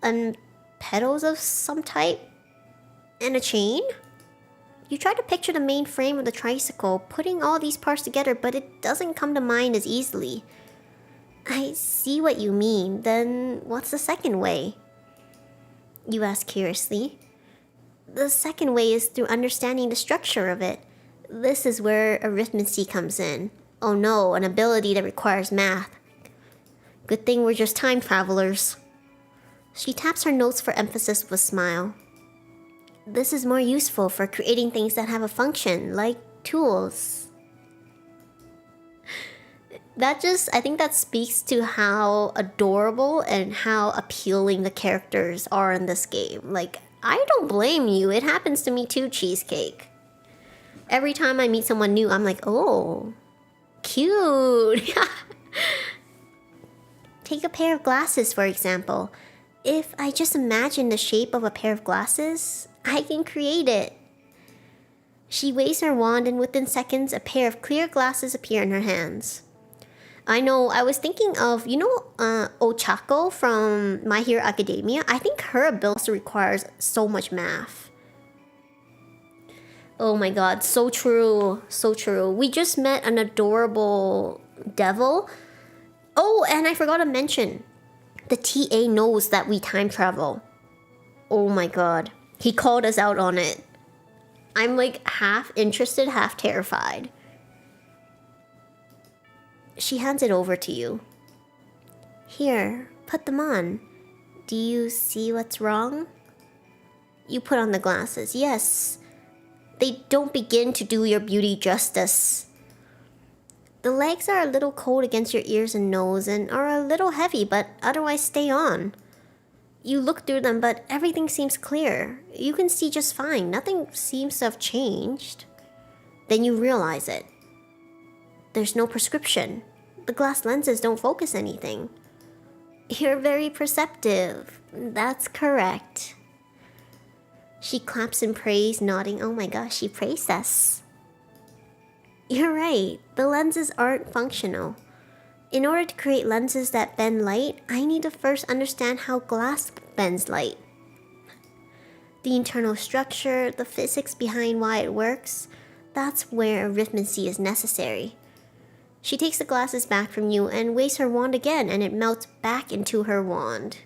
And pedals of some type. And a chain? You try to picture the main frame of the tricycle, putting all these parts together, but it doesn't come to mind as easily. I see what you mean. Then what's the second way? You ask curiously. The second way is through understanding the structure of it. This is where arithmancy comes in. Oh no, an ability that requires math. Good thing we're just time travelers. She taps her notes for emphasis with a smile. This is more useful for creating things that have a function, like tools. I think that speaks to how adorable and how appealing the characters are in this game. Like, I don't blame you. It happens to me too, Cheesecake. Every time I meet someone new, I'm like, oh, cute. Take a pair of glasses, for example. If I just imagine the shape of a pair of glasses, I can create it. She waves her wand and within seconds, a pair of clear glasses appear in her hands. I know, I was thinking of, Ochako from My Hero Academia. I think her ability requires so much math. Oh my god, so true. So true. We just met an adorable devil. Oh, and I forgot to mention, the TA knows that we time travel. Oh my god. He called us out on it. I'm like half interested, half terrified. She hands it over to you. Here, put them on. Do you see what's wrong? You put on the glasses. Yes. They don't begin to do your beauty justice. The legs are a little cold against your ears and nose and are a little heavy, but otherwise stay on. You look through them, but everything seems clear. You can see just fine. Nothing seems to have changed. Then you realize it. There's no prescription. The glass lenses don't focus anything. You're very perceptive. That's correct. She claps in praise, nodding. Oh my gosh, she praised us. You're right. The lenses aren't functional. In order to create lenses that bend light, I need to first understand how glass bends light. The internal structure, the physics behind why it works, that's where arithmancy is necessary. She takes the glasses back from you and waves her wand again, and it melts back into her wand.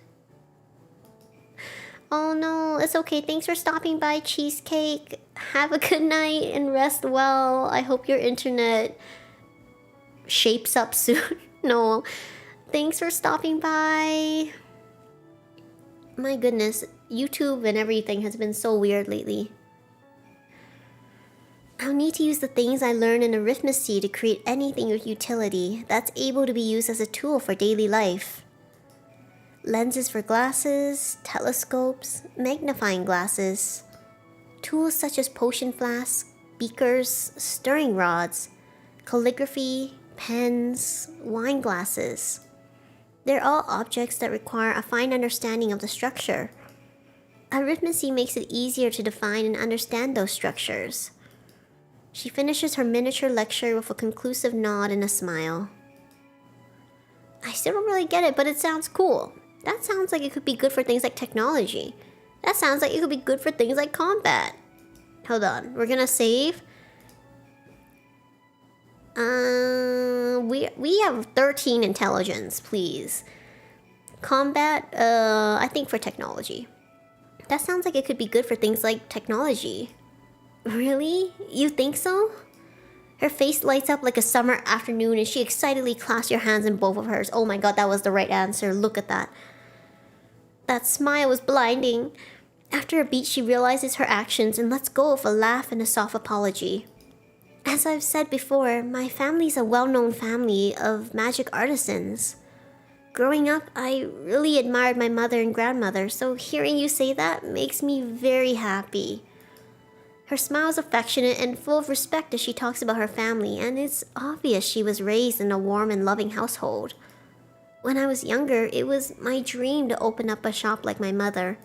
Oh no, it's okay. Thanks for stopping by, Cheesecake. Have a good night and rest well. I hope your internet shapes up soon. No, thanks for stopping by. My goodness, YouTube and everything has been so weird lately. I'll need to use the things I learned in arithmancy to create anything with utility that's able to be used as a tool for daily life. Lenses for glasses, telescopes, magnifying glasses, tools such as potion flasks, beakers, stirring rods, calligraphy, pens, wine glasses. They're all objects that require a fine understanding of the structure. Arithmancy makes it easier to define and understand those structures. She finishes her miniature lecture with a conclusive nod and a smile. I still don't really get it, but it sounds cool. That sounds like it could be good for things like technology. That sounds like it could be good for things like combat. Hold on, we're gonna save. We have 13 intelligence, please. Combat, I think for technology. That sounds like it could be good for things like technology. Really? You think so? Her face lights up like a summer afternoon and she excitedly clasps your hands in both of hers. Oh my god, that was the right answer. Look at that. That smile was blinding. After a beat, she realizes her actions and lets go of a laugh and a soft apology. As I've said before, my family's a well-known family of magic artisans. Growing up, I really admired my mother and grandmother, so hearing you say that makes me very happy. Her smile is affectionate and full of respect as she talks about her family, and it's obvious she was raised in a warm and loving household. When I was younger, it was my dream to open up a shop like my mother.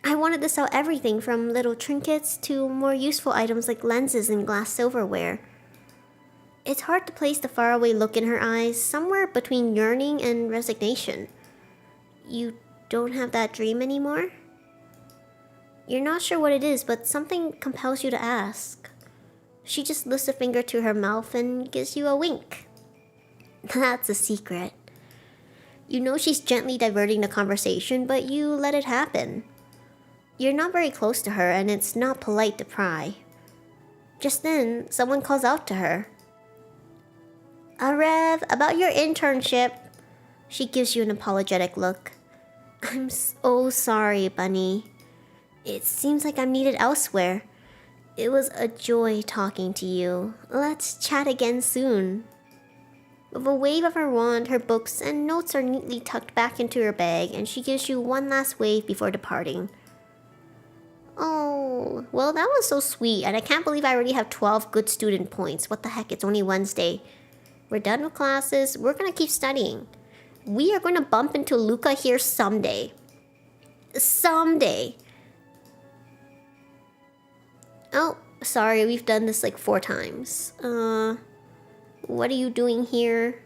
I wanted to sell everything from little trinkets to more useful items like lenses and glass silverware. It's hard to place the faraway look in her eyes, somewhere between yearning and resignation. You don't have that dream anymore? You're not sure what it is, but something compels you to ask. She just lifts a finger to her mouth and gives you a wink. That's a secret. You know she's gently diverting the conversation, but you let it happen. You're not very close to her, and it's not polite to pry. Just then, someone calls out to her. Rev, about your internship. She gives you an apologetic look. I'm so sorry, Bunny. It seems like I'm needed elsewhere. It was a joy talking to you. Let's chat again soon. With a wave of her wand, her books and notes are neatly tucked back into her bag, and she gives you one last wave before departing. Oh, well, that was so sweet, and I can't believe I already have 12 good student points. What the heck, it's only Wednesday. We're done with classes, we're gonna keep studying. We are gonna bump into Luca here someday. Someday. Oh, sorry, we've done this like 4 times. What are you doing here?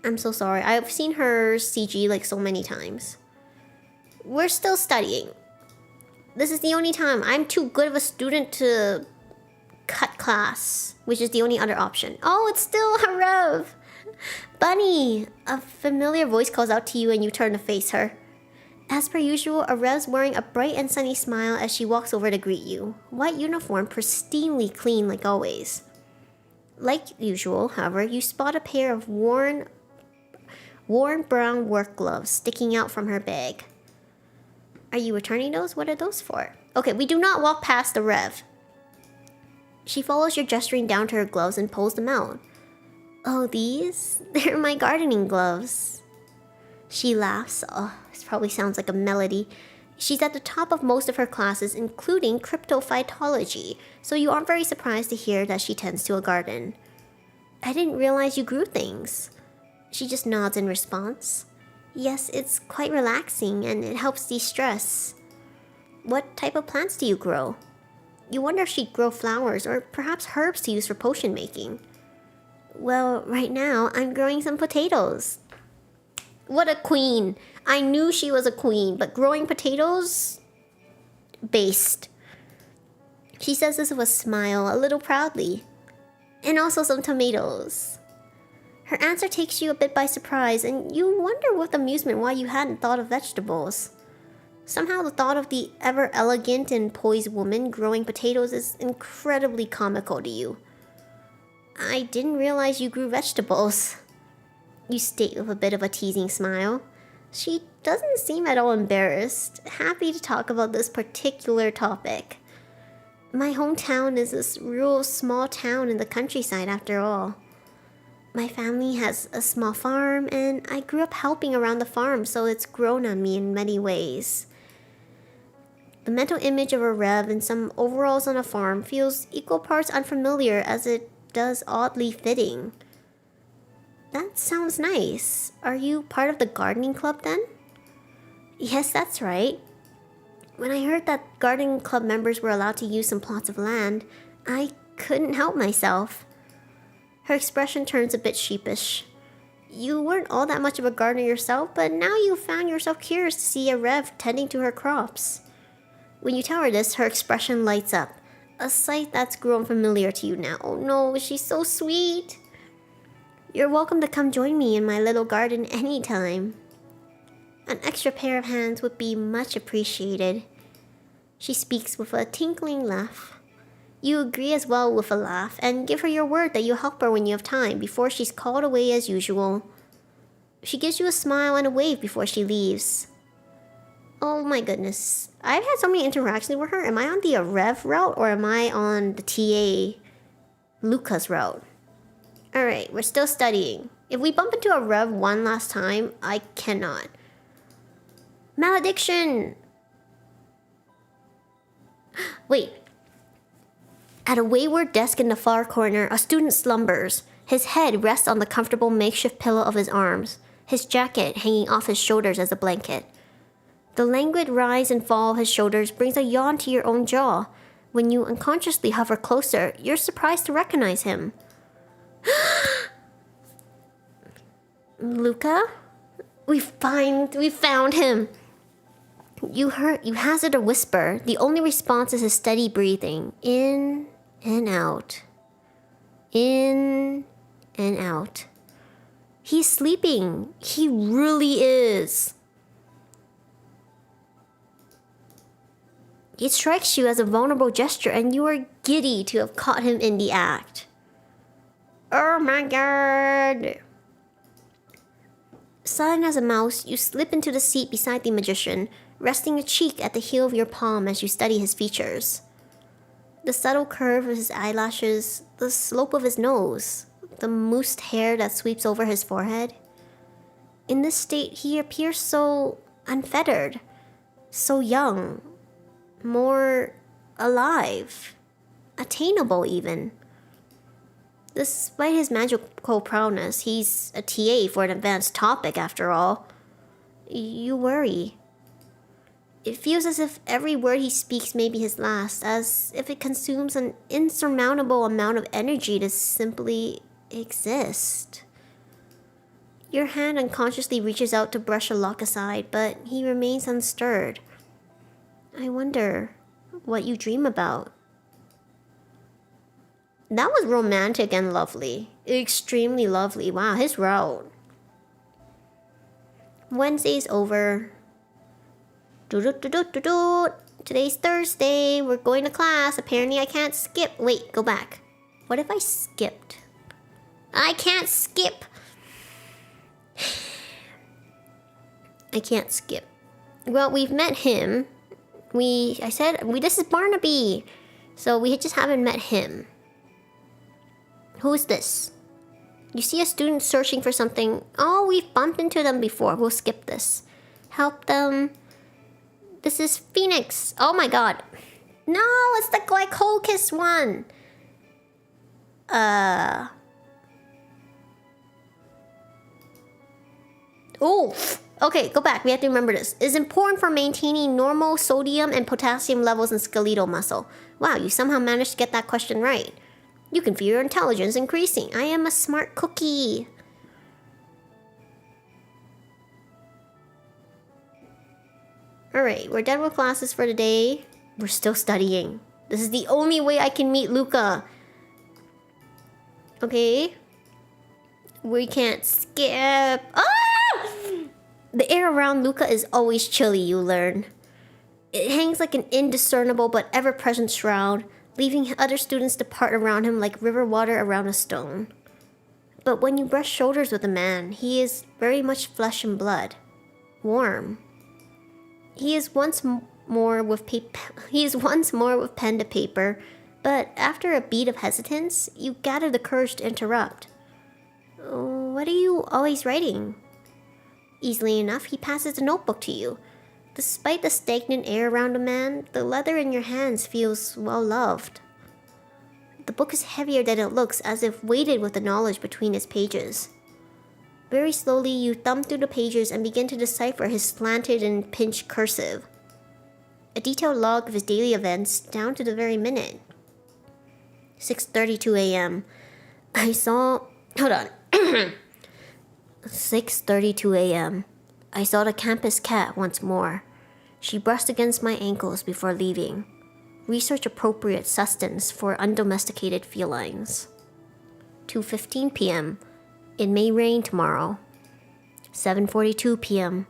I'm so sorry. I've seen her CG like so many times. We're still studying. This is the only time. I'm too good of a student to cut class, which is the only other option. Oh, it's still Harev. Bunny! A familiar voice calls out to you and you turn to face her. As per usual, Arev's wearing a bright and sunny smile as she walks over to greet you. White uniform, pristinely clean like always. Like usual, however, you spot a pair of worn brown work gloves sticking out from her bag. Are you returning those? What are those for? Okay, we do not walk past the Rev. She follows your gesturing down to her gloves and pulls them out. Oh, these? They're my gardening gloves. She laughs. Oh, this probably sounds like a melody. She's at the top of most of her classes, including cryptophytology, so you aren't very surprised to hear that she tends to a garden. I didn't realize you grew things. She just nods in response. Yes, it's quite relaxing and it helps de-stress. What type of plants do you grow? You wonder if she'd grow flowers or perhaps herbs to use for potion making. Well, right now I'm growing some potatoes. What a queen! I knew she was a queen, but growing potatoes? Based. She says this with a smile, a little proudly. And also some tomatoes. Her answer takes you a bit by surprise, and you wonder with amusement why you hadn't thought of vegetables. Somehow the thought of the ever-elegant and poised woman growing potatoes is incredibly comical to you. I didn't realize you grew vegetables. You state with a bit of a teasing smile. She doesn't seem at all embarrassed, happy to talk about this particular topic. My hometown is this rural small town in the countryside after all. My family has a small farm and I grew up helping around the farm, so it's grown on me in many ways. The mental image of a Rev in some overalls on a farm feels equal parts unfamiliar as it does oddly fitting. That sounds nice. Are you part of the gardening club then? Yes, that's right. When I heard that gardening club members were allowed to use some plots of land, I couldn't help myself. Her expression turns a bit sheepish. You weren't all that much of a gardener yourself, but now you found yourself curious to see a Rev tending to her crops. When you tell her this, her expression lights up. A sight that's grown familiar to you now. Oh no, she's so sweet. You're welcome to come join me in my little garden anytime. An extra pair of hands would be much appreciated. She speaks with a tinkling laugh. You agree as well with a laugh and give her your word that you'll help her when you have time before she's called away as usual. She gives you a smile and a wave before she leaves. Oh my goodness. I've had so many interactions with her. Am I on the Rev route or am I on the TA Luca's route? Alright, we're still studying. If we bump into a Rev one last time, I cannot. Malediction! Wait. At a wayward desk in the far corner, a student slumbers. His head rests on the comfortable makeshift pillow of his arms, his jacket hanging off his shoulders as a blanket. The languid rise and fall of his shoulders brings a yawn to your own jaw. When you unconsciously hover closer, you're surprised to recognize him. Luca? We found him. You hazard a whisper. The only response is his steady breathing. In and out. In and out. He's sleeping. He really is. It strikes you as a vulnerable gesture, and you are giddy to have caught him in the act. Oh my god! Silent as a mouse, you slip into the seat beside the magician, resting your cheek at the heel of your palm as you study his features. The subtle curve of his eyelashes, the slope of his nose, the moussed hair that sweeps over his forehead. In this state, he appears so unfettered, so young, more alive, attainable even. Despite his magical prowess, he's a TA for an advanced topic after all. You worry. It feels as if every word he speaks may be his last, as if it consumes an insurmountable amount of energy to simply exist. Your hand unconsciously reaches out to brush a lock aside, but he remains unstirred. I wonder what you dream about. That was romantic and lovely. Extremely lovely. Wow, his route. Wednesday's over. Today's Thursday. We're going to class. Apparently I can't skip. Wait, go back. What if I skipped? I can't skip. I can't skip. Well, we've met him. This is Barnaby. So we just haven't met him. Who's this? You see a student searching for something. Oh, we've bumped into them before. We'll skip this. Help them. This is Phoenix. Oh my god. No, it's the Glycocus one. Oh, okay, go back. We have to remember this. It's important for maintaining normal sodium and potassium levels in skeletal muscle. Wow, you somehow managed to get that question right. You can feel your intelligence increasing. I am a smart cookie. Alright, we're done with classes for the day. We're still studying. This is the only way I can meet Luca. Okay. We can't skip. Ah! The air around Luca is always chilly, you learn. It hangs like an indiscernible but ever-present shroud, leaving other students to part around him like river water around a stone. But when you brush shoulders with a man, he is very much flesh and blood. Warm. He is once more with pen to paper, but after a beat of hesitance, you gather the courage to interrupt. What are you always writing? Easily enough, he passes the notebook to you. Despite the stagnant air around a man, the leather in your hands feels well loved. The book is heavier than it looks, as if weighted with the knowledge between its pages. Very slowly, you thumb through the pages and begin to decipher his slanted and pinched cursive. A detailed log of his daily events, down to the very minute. 6:32 a.m. Hold on. 6:32 a.m. I saw the campus cat once more. She brushed against my ankles before leaving. Research-appropriate sustenance for undomesticated felines. 2:15 p.m. It may rain tomorrow. 7:42 p.m.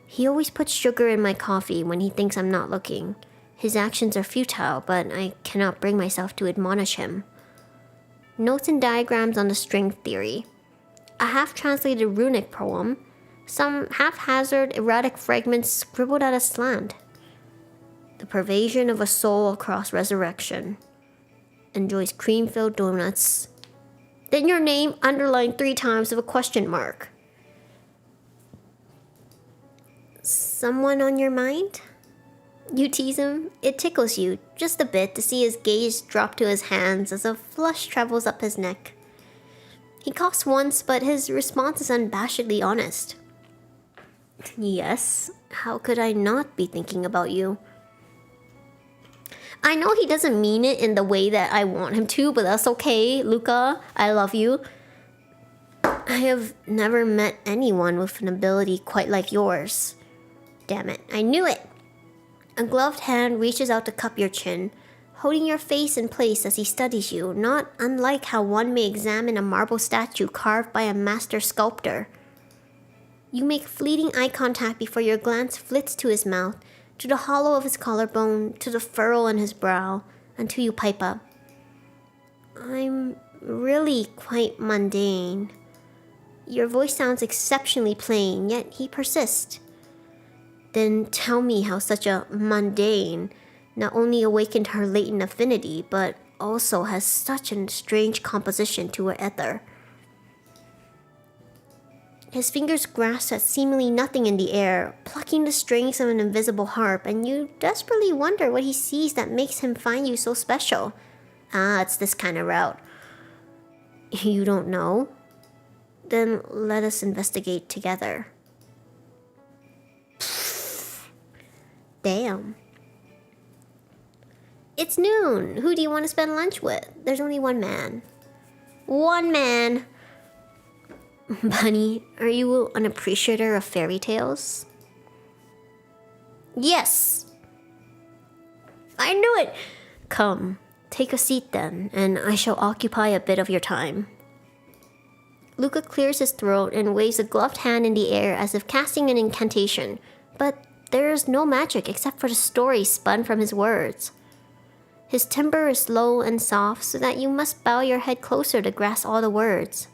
He always puts sugar in my coffee when he thinks I'm not looking. His actions are futile, but I cannot bring myself to admonish him. Notes and diagrams on the string theory. A half-translated runic poem. Some haphazard, erratic fragments scribbled at a slant. The pervasion of a soul across resurrection. Enjoys cream-filled donuts. Then your name underlined 3 times with a question mark. Someone on your mind? You tease him. It tickles you just a bit to see his gaze drop to his hands as a flush travels up his neck. He coughs once, but his response is unabashedly honest. Yes, how could I not be thinking about you? I know he doesn't mean it in the way that I want him to, but that's okay, Luca. I love you. I have never met anyone with an ability quite like yours. Damn it, I knew it! A gloved hand reaches out to cup your chin, holding your face in place as he studies you, not unlike how one may examine a marble statue carved by a master sculptor. You make fleeting eye contact before your glance flits to his mouth, to the hollow of his collarbone, to the furrow on his brow, until you pipe up. I'm really quite mundane. Your voice sounds exceptionally plain, yet he persists. Then tell me how such a mundane not only awakened her latent affinity, but also has such a strange composition to her ether. His fingers grasp at seemingly nothing in the air, plucking the strings of an invisible harp, and you desperately wonder what he sees that makes him find you so special. It's this kind of route. You don't know? Then let us investigate together. Damn. It's noon. Who do you want to spend lunch with? There's only one man. One man! Bunny, are you an appreciator of fairy tales? Yes! I knew it! Come, take a seat then, and I shall occupy a bit of your time. Luca clears his throat and waves a gloved hand in the air as if casting an incantation, but there is no magic except for the story spun from his words. His timbre is low and soft so that you must bow your head closer to grasp all the words.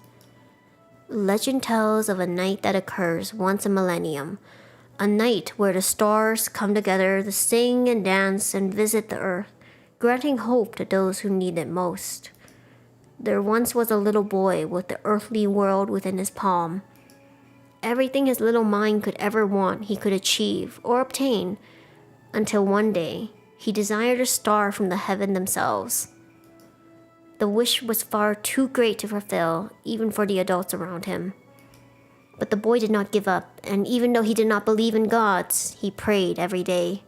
Legend tells of a night that occurs once a millennium, a night where the stars come together to sing and dance and visit the earth, granting hope to those who need it most. There once was a little boy with the earthly world within his palm. Everything his little mind could ever want he could achieve or obtain, until one day he desired a star from the heaven themselves. The wish was far too great to fulfill, even for the adults around him. But the boy did not give up, and even though he did not believe in gods, he prayed every day.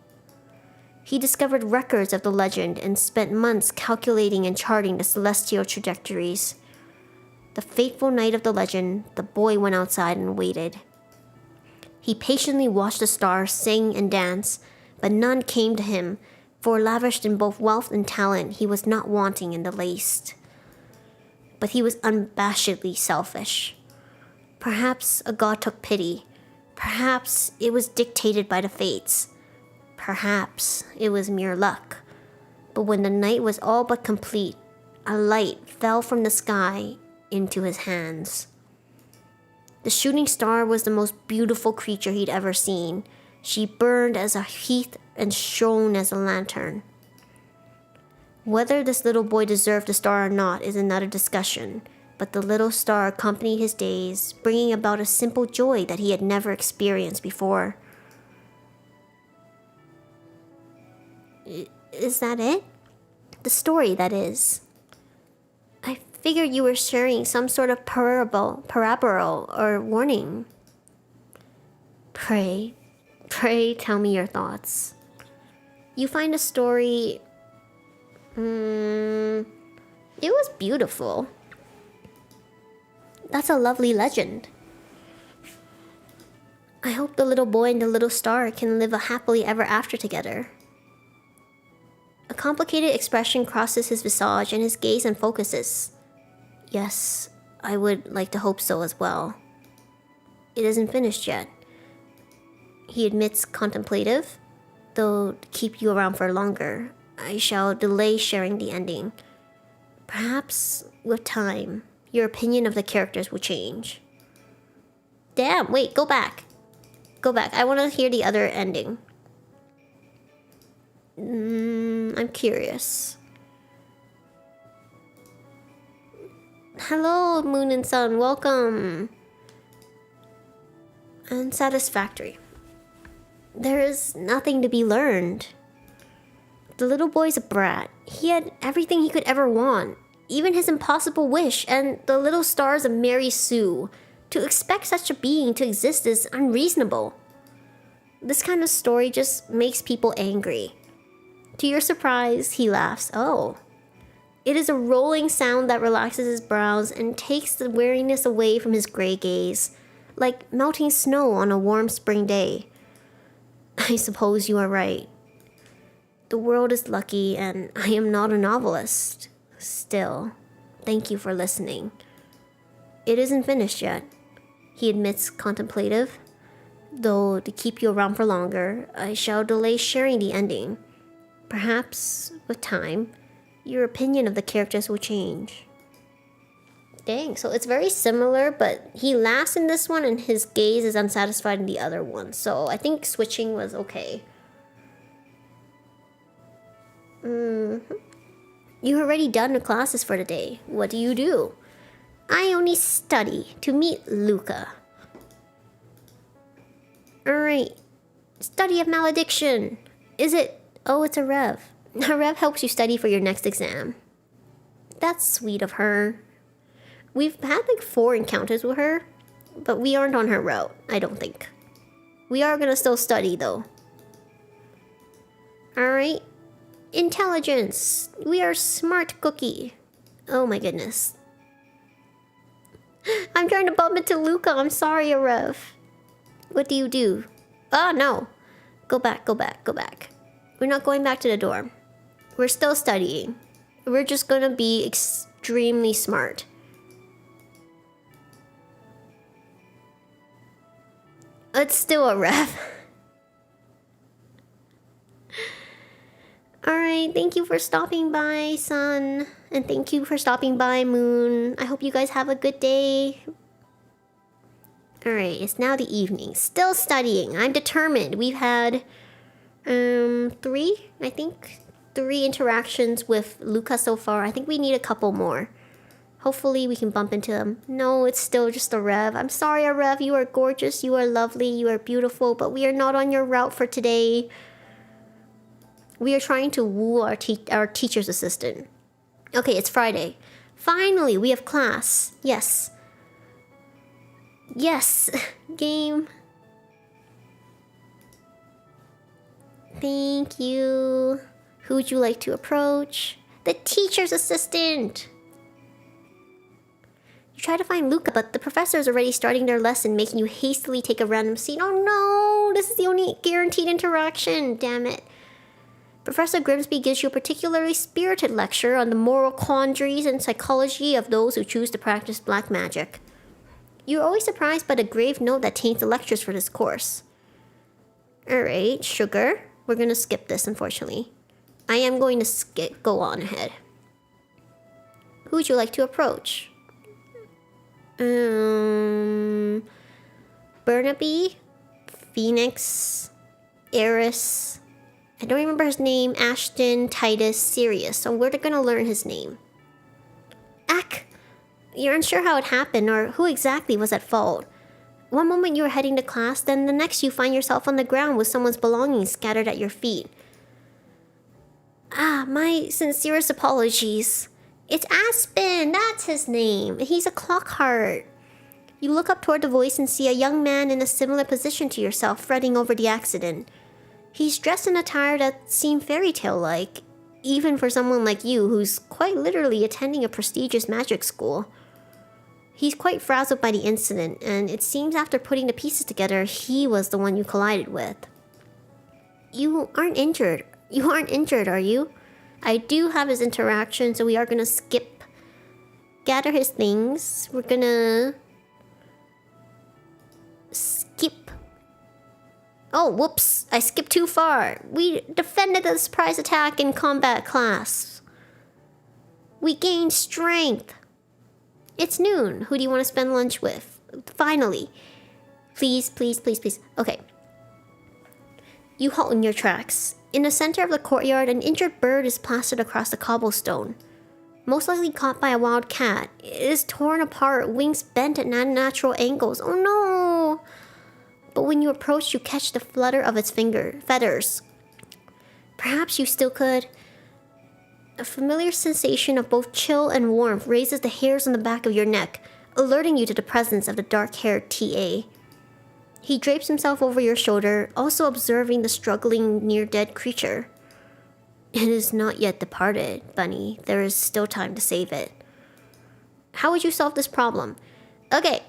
He discovered records of the legend and spent months calculating and charting the celestial trajectories. The fateful night of the legend, the boy went outside and waited. He patiently watched the stars sing and dance, but none came to him, for lavished in both wealth and talent, he was not wanting in the least. But he was unabashedly selfish. Perhaps a god took pity. Perhaps it was dictated by the fates. Perhaps it was mere luck. But when the night was all but complete, a light fell from the sky into his hands. The shooting star was the most beautiful creature he'd ever seen. She burned as a heath and shone as a lantern. Whether this little boy deserved the star or not is another discussion, but the little star accompanied his days, bringing about a simple joy that he had never experienced before. Is that it? The story, that is. I figured you were sharing some sort of parable or warning. Pray tell me your thoughts. You find the story... it was beautiful. That's a lovely legend. I hope the little boy and the little star can live a happily ever after together. A complicated expression crosses his visage and his gaze unfocuses. Yes, I would like to hope so as well. It isn't finished yet. He admits contemplative, though to keep you around for longer, I shall delay sharing the ending. Perhaps, with time, your opinion of the characters will change. Damn, wait, go back. I want to hear the other ending. I'm curious. Hello, Moon and Sun, welcome. Unsatisfactory. There is nothing to be learned. The little boy's a brat. He had everything he could ever want, even his impossible wish, and the little star's a Mary Sue. To expect such a being to exist is unreasonable. This kind of story just makes people angry. To your surprise, he laughs. Oh. It is a rolling sound that relaxes his brows and takes the weariness away from his gray gaze, like melting snow on a warm spring day. I suppose you are right. The world is lucky, and I am not a novelist. Still, thank you for listening. It isn't finished yet, he admits, contemplative. Though to keep you around for longer, I shall delay sharing the ending. Perhaps, with time, your opinion of the characters will change. Dang, so it's very similar, but he laughs in this one and his gaze is unsatisfied in the other one. So I think switching was okay. You've already done the classes for the day. What do? I only study to meet Luca. Alright. Study of malediction. Is it? Oh, it's a rev. A rev helps you study for your next exam. That's sweet of her. We've had like 4 encounters with her, but we aren't on her route, I don't think. We are gonna still study though. Alright. Intelligence. We are smart cookie. Oh my goodness. I'm trying to bump into Luca. I'm sorry, Arev. What do? Oh no. Go back. We're not going back to the dorm. We're still studying. We're just gonna be extremely smart. It's still a Arev. Alright, thank you for stopping by, Sun. And thank you for stopping by, Moon. I hope you guys have a good day. Alright, it's now the evening. Still studying. I'm determined. We've had 3 interactions with Luca so far. I think we need a couple more. Hopefully we can bump into them. No, it's still just a Rev. I'm sorry, Rev. You are gorgeous. You are lovely. You are beautiful. But we are not on your route for today. We are trying to woo our teacher's assistant. Okay, it's Friday. Finally, we have class. Yes. Yes. Game. Thank you. Who would you like to approach? The teacher's assistant. You try to find Luca, but the professor is already starting their lesson, making you hastily take a random seat. Oh no! This is the only guaranteed interaction. Damn it. Professor Grimsby gives you a particularly spirited lecture on the moral quandaries and psychology of those who choose to practice black magic. You're always surprised by the grave note that taints the lectures for this course. Alright, sugar. We're gonna skip this, unfortunately. I am going to go on ahead. Who would you like to approach? Burnaby? Phoenix? Eris? I don't remember his name. Ashton, Titus, Sirius. So we're gonna learn his name. Ack! You're unsure how it happened or who exactly was at fault. One moment you are heading to class, then the next you find yourself on the ground with someone's belongings scattered at your feet. Ah, my sincerest apologies. It's Aspen! That's his name. He's a clockheart. You look up toward the voice and see a young man in a similar position to yourself fretting over the accident. He's dressed in attire that seemed fairy tale-like, even for someone like you who's quite literally attending a prestigious magic school. He's quite frazzled by the incident, and it seems after putting the pieces together, he was the one you collided with. You aren't injured. You aren't injured, are you? I do have his interaction, so we are gonna skip. Gather his things. We're gonna skip. Oh, whoops. I skipped too far. We defended the surprise attack in combat class. We gained strength. It's noon. Who do you want to spend lunch with? Finally. Please. Okay. You halt in your tracks. In the center of the courtyard, an injured bird is plastered across the cobblestone. Most likely caught by a wild cat. It is torn apart, wings bent at unnatural angles. Oh no! But when you approach, you catch the flutter of its feathers. Perhaps you still could. A familiar sensation of both chill and warmth raises the hairs on the back of your neck, alerting you to the presence of the dark-haired TA. He drapes himself over your shoulder, also observing the struggling, near-dead creature. It is not yet departed, Bunny. There is still time to save it. How would you solve this problem? Okay.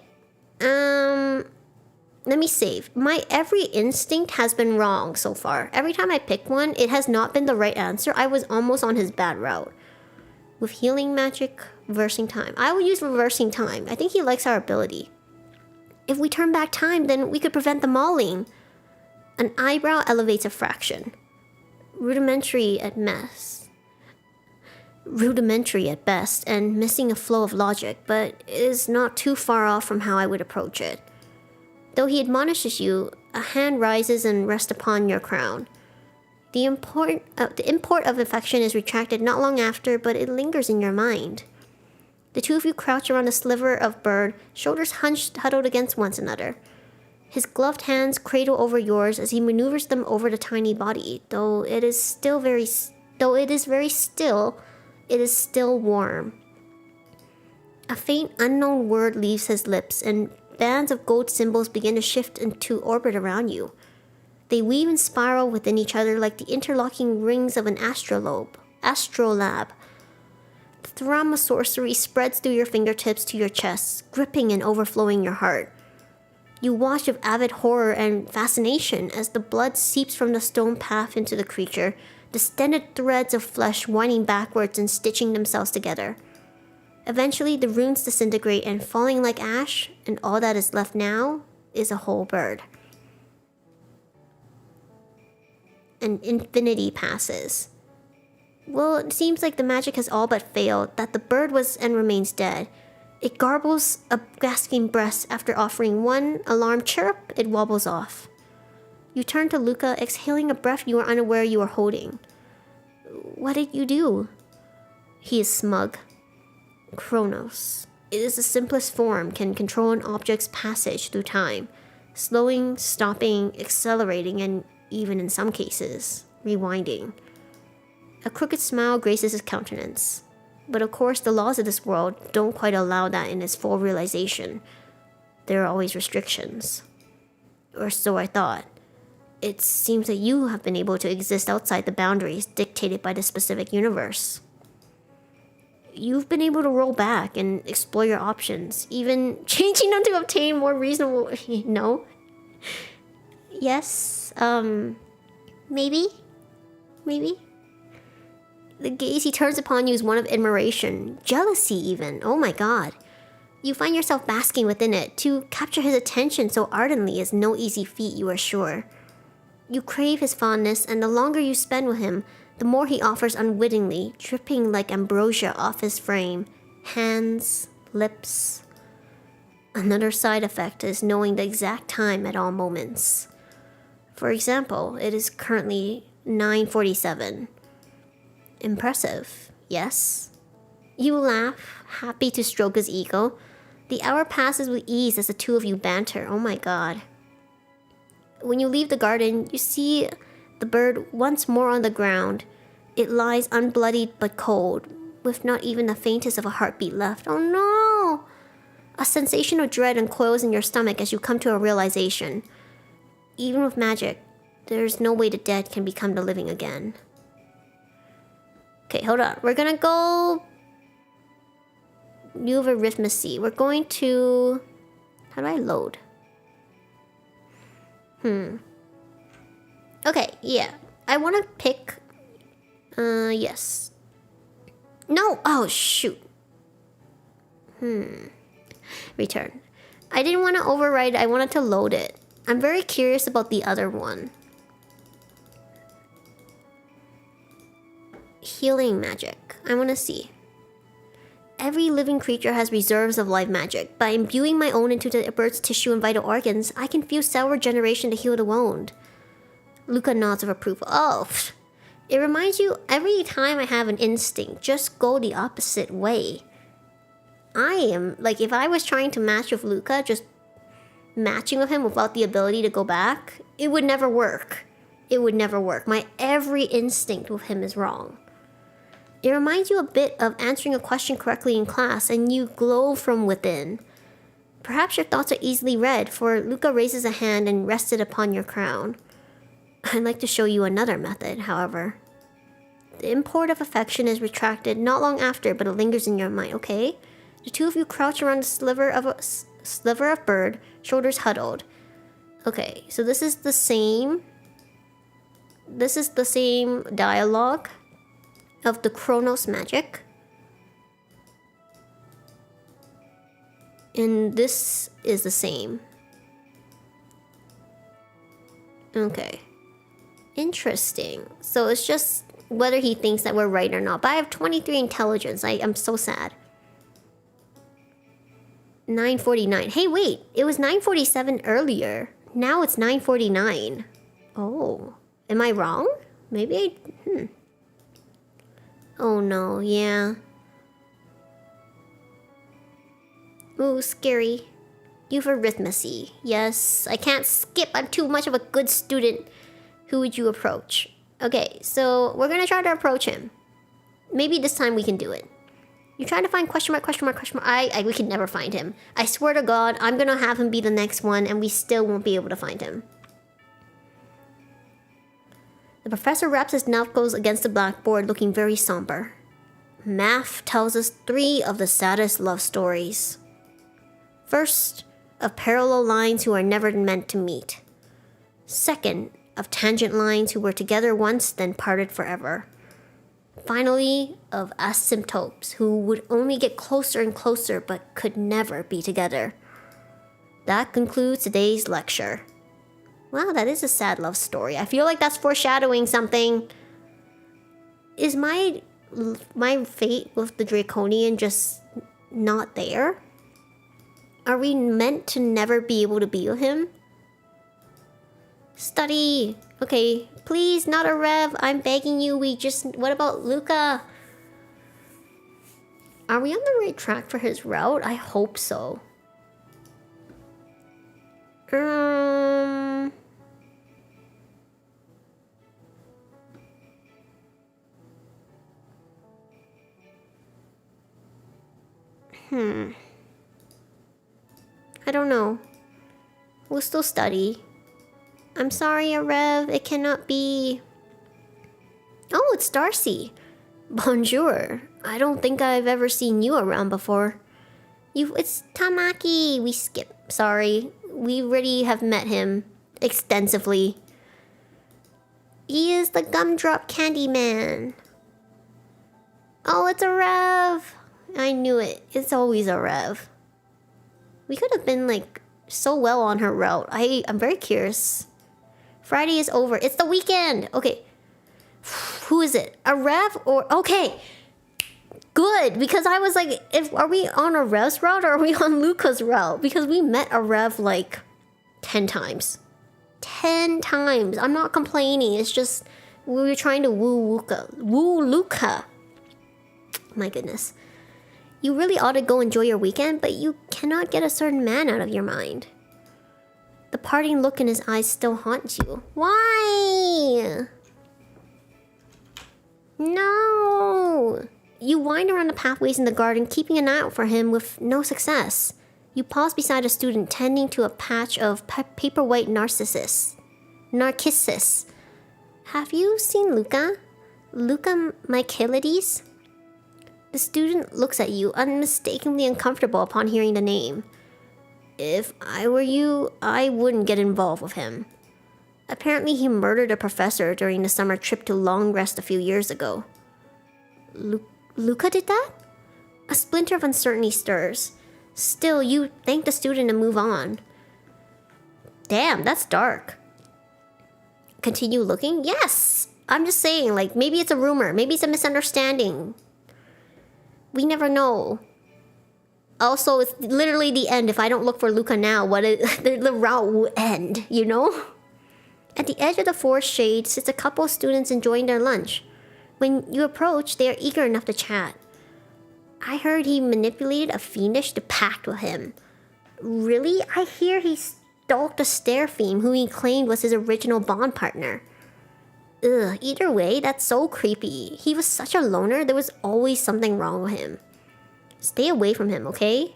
Let me save. My every instinct has been wrong so far. Every time I pick one, it has not been the right answer. I was almost on his bad route. With healing magic, reversing time. I will use reversing time. I think he likes our ability. If we turn back time, then we could prevent the mauling. An eyebrow elevates a fraction. Rudimentary at best, and missing a flow of logic, but is not too far off from how I would approach it. Though he admonishes you, a hand rises and rests upon your crown. The import of affection is retracted not long after, but it lingers in your mind. The two of you crouch around a sliver of bird, shoulders huddled against one another. His gloved hands cradle over yours as he maneuvers them over the tiny body. Though it is very still, it is still warm. A faint unknown word leaves his lips, and bands of gold symbols begin to shift into orbit around you. They weave and spiral within each other like the interlocking rings of an astrolabe. The thrum of sorcery spreads through your fingertips to your chest, gripping and overflowing your heart. You watch with avid horror and fascination as the blood seeps from the stone path into the creature, distended threads of flesh winding backwards and stitching themselves together. Eventually, the runes disintegrate and falling like ash, and all that is left now is a whole bird. An infinity passes. Well, it seems like the magic has all but failed, that the bird was and remains dead. It garbles a gasping breath after offering one alarmed chirp, it wobbles off. You turn to Luca, exhaling a breath you are unaware you are holding. What did you do? He is smug. Chronos. It is the simplest form, can control an object's passage through time, slowing, stopping, accelerating, and even in some cases, rewinding. A crooked smile graces his countenance. But of course, the laws of this world don't quite allow that in its full realization. There are always restrictions. Or so I thought. It seems that you have been able to exist outside the boundaries dictated by the specific universe. You've been able to roll back and explore your options, even changing them to obtain more reasonable... No? Yes? Maybe? The gaze he turns upon you is one of admiration, jealousy even. Oh my god. You find yourself basking within it. To capture his attention so ardently is no easy feat, you are sure. You crave his fondness, and the longer you spend with him, the more he offers unwittingly, dripping like ambrosia off his frame, hands, lips. Another side effect is knowing the exact time at all moments. For example, it is currently 9:47. Impressive, yes? You laugh, happy to stroke his ego. The hour passes with ease as the two of you banter. Oh my god. When you leave the garden, you see the bird once more on the ground. It lies unbloodied but cold, with not even the faintest of a heartbeat left. Oh no! A sensation of dread uncoils in your stomach as you come to a realization. Even with magic, there's no way the dead can become the living again. Okay, hold on. We're gonna go... New arithmetic. We're going to... How do I load? Okay, yeah. I want to pick... yes. No! Oh, shoot. Return. I didn't want to override. I wanted to load it. I'm very curious about the other one. Healing magic. I want to see. Every living creature has reserves of life magic. By imbuing my own into the bird's tissue and vital organs, I can fuse cell regeneration to heal the wound. Luca nods of approval. Oh, it reminds you, every time I have an instinct, just go the opposite way. I am, like, if I was trying to match with Luca, just matching with him without the ability to go back, it would never work. It would never work. My every instinct with him is wrong. It reminds you a bit of answering a question correctly in class and you glow from within. Perhaps your thoughts are easily read, for Luca raises a hand and rests it upon your crown. I'd like to show you another method, however. The import of affection is retracted not long after, but it lingers in your mind, okay? The two of you crouch around a sliver of bird, shoulders huddled. Okay, so this is the same dialogue of the Chronos magic. And this is the same. Okay. Interesting. So it's just whether he thinks that we're right or not. But I have 23 intelligence. I'm so sad. 9:49. Hey, wait. It was 9:47 earlier. Now it's 9:49. Oh. Am I wrong? Maybe I... Oh no, yeah. Ooh, scary. Euphorhythmacy. Yes, I can't skip. I'm too much of a good student. Who would you approach? Okay, so we're gonna try to approach him. Maybe this time we can do it. You're trying to find question mark, question mark, question mark. We can never find him. I swear to God, I'm gonna have him be the next one and we still won't be able to find him. The professor wraps his knuckles against the blackboard, looking very somber. Math tells us 3 of the saddest love stories. First, of parallel lines who are never meant to meet. Second, of tangent lines who were together once then parted forever. Finally, of asymptotes who would only get closer and closer but could never be together. That concludes today's lecture. Wow, that is a sad love story. I feel like that's foreshadowing something. Is my fate with the Draconian just not there? Are we meant to never be able to be with him? Study. Okay, please, not a rev. I'm begging you. What about Luca? Are we on the right track for his route? I hope so. I don't know. We'll still study. I'm sorry, Arev. It cannot be. Oh, it's Darcy. Bonjour. I don't think I've ever seen you around before. It's Tamaki. We skip. Sorry. We already have met him extensively. He is the gumdrop candy man. Oh, it's Arev. I knew it. It's always Arev. We could have been like so well on her route. I'm very curious. Friday is over. It's the weekend. Okay. Who is it? A Rev or... Okay. Good. Because I was like, are we on a Rev's route or are we on Luca's route? Because we met a Rev like 10 times. 10 times. I'm not complaining. It's just we were trying to woo Luca. Woo Luca. My goodness. You really ought to go enjoy your weekend, but you cannot get a certain man out of your mind. The parting look in his eyes still haunts you. Why? No. You wind around the pathways in the garden, keeping an eye out for him with no success. You pause beside a student tending to a patch of paper-white narcissus. Have you seen Luca? Luca Michaelides? The student looks at you, unmistakably uncomfortable upon hearing the name. If I were you, I wouldn't get involved with him. Apparently he murdered a professor during the summer trip to Long Rest a few years ago. Luca did that? A splinter of uncertainty stirs. Still, you thank the student and move on. Damn, that's dark. Continue looking? Yes! I'm just saying, like, maybe it's a rumor. Maybe it's a misunderstanding. We never know. Also, it's literally the end. If I don't look for Luca now, the route will end, you know? At the edge of the forest shade sits a couple of students enjoying their lunch. When you approach, they are eager enough to chat. I heard he manipulated a fiendish to pact with him. Really? I hear he stalked a stair-fiend who he claimed was his original bond partner. Ugh, either way, that's so creepy. He was such a loner, there was always something wrong with him. Stay away from him, okay?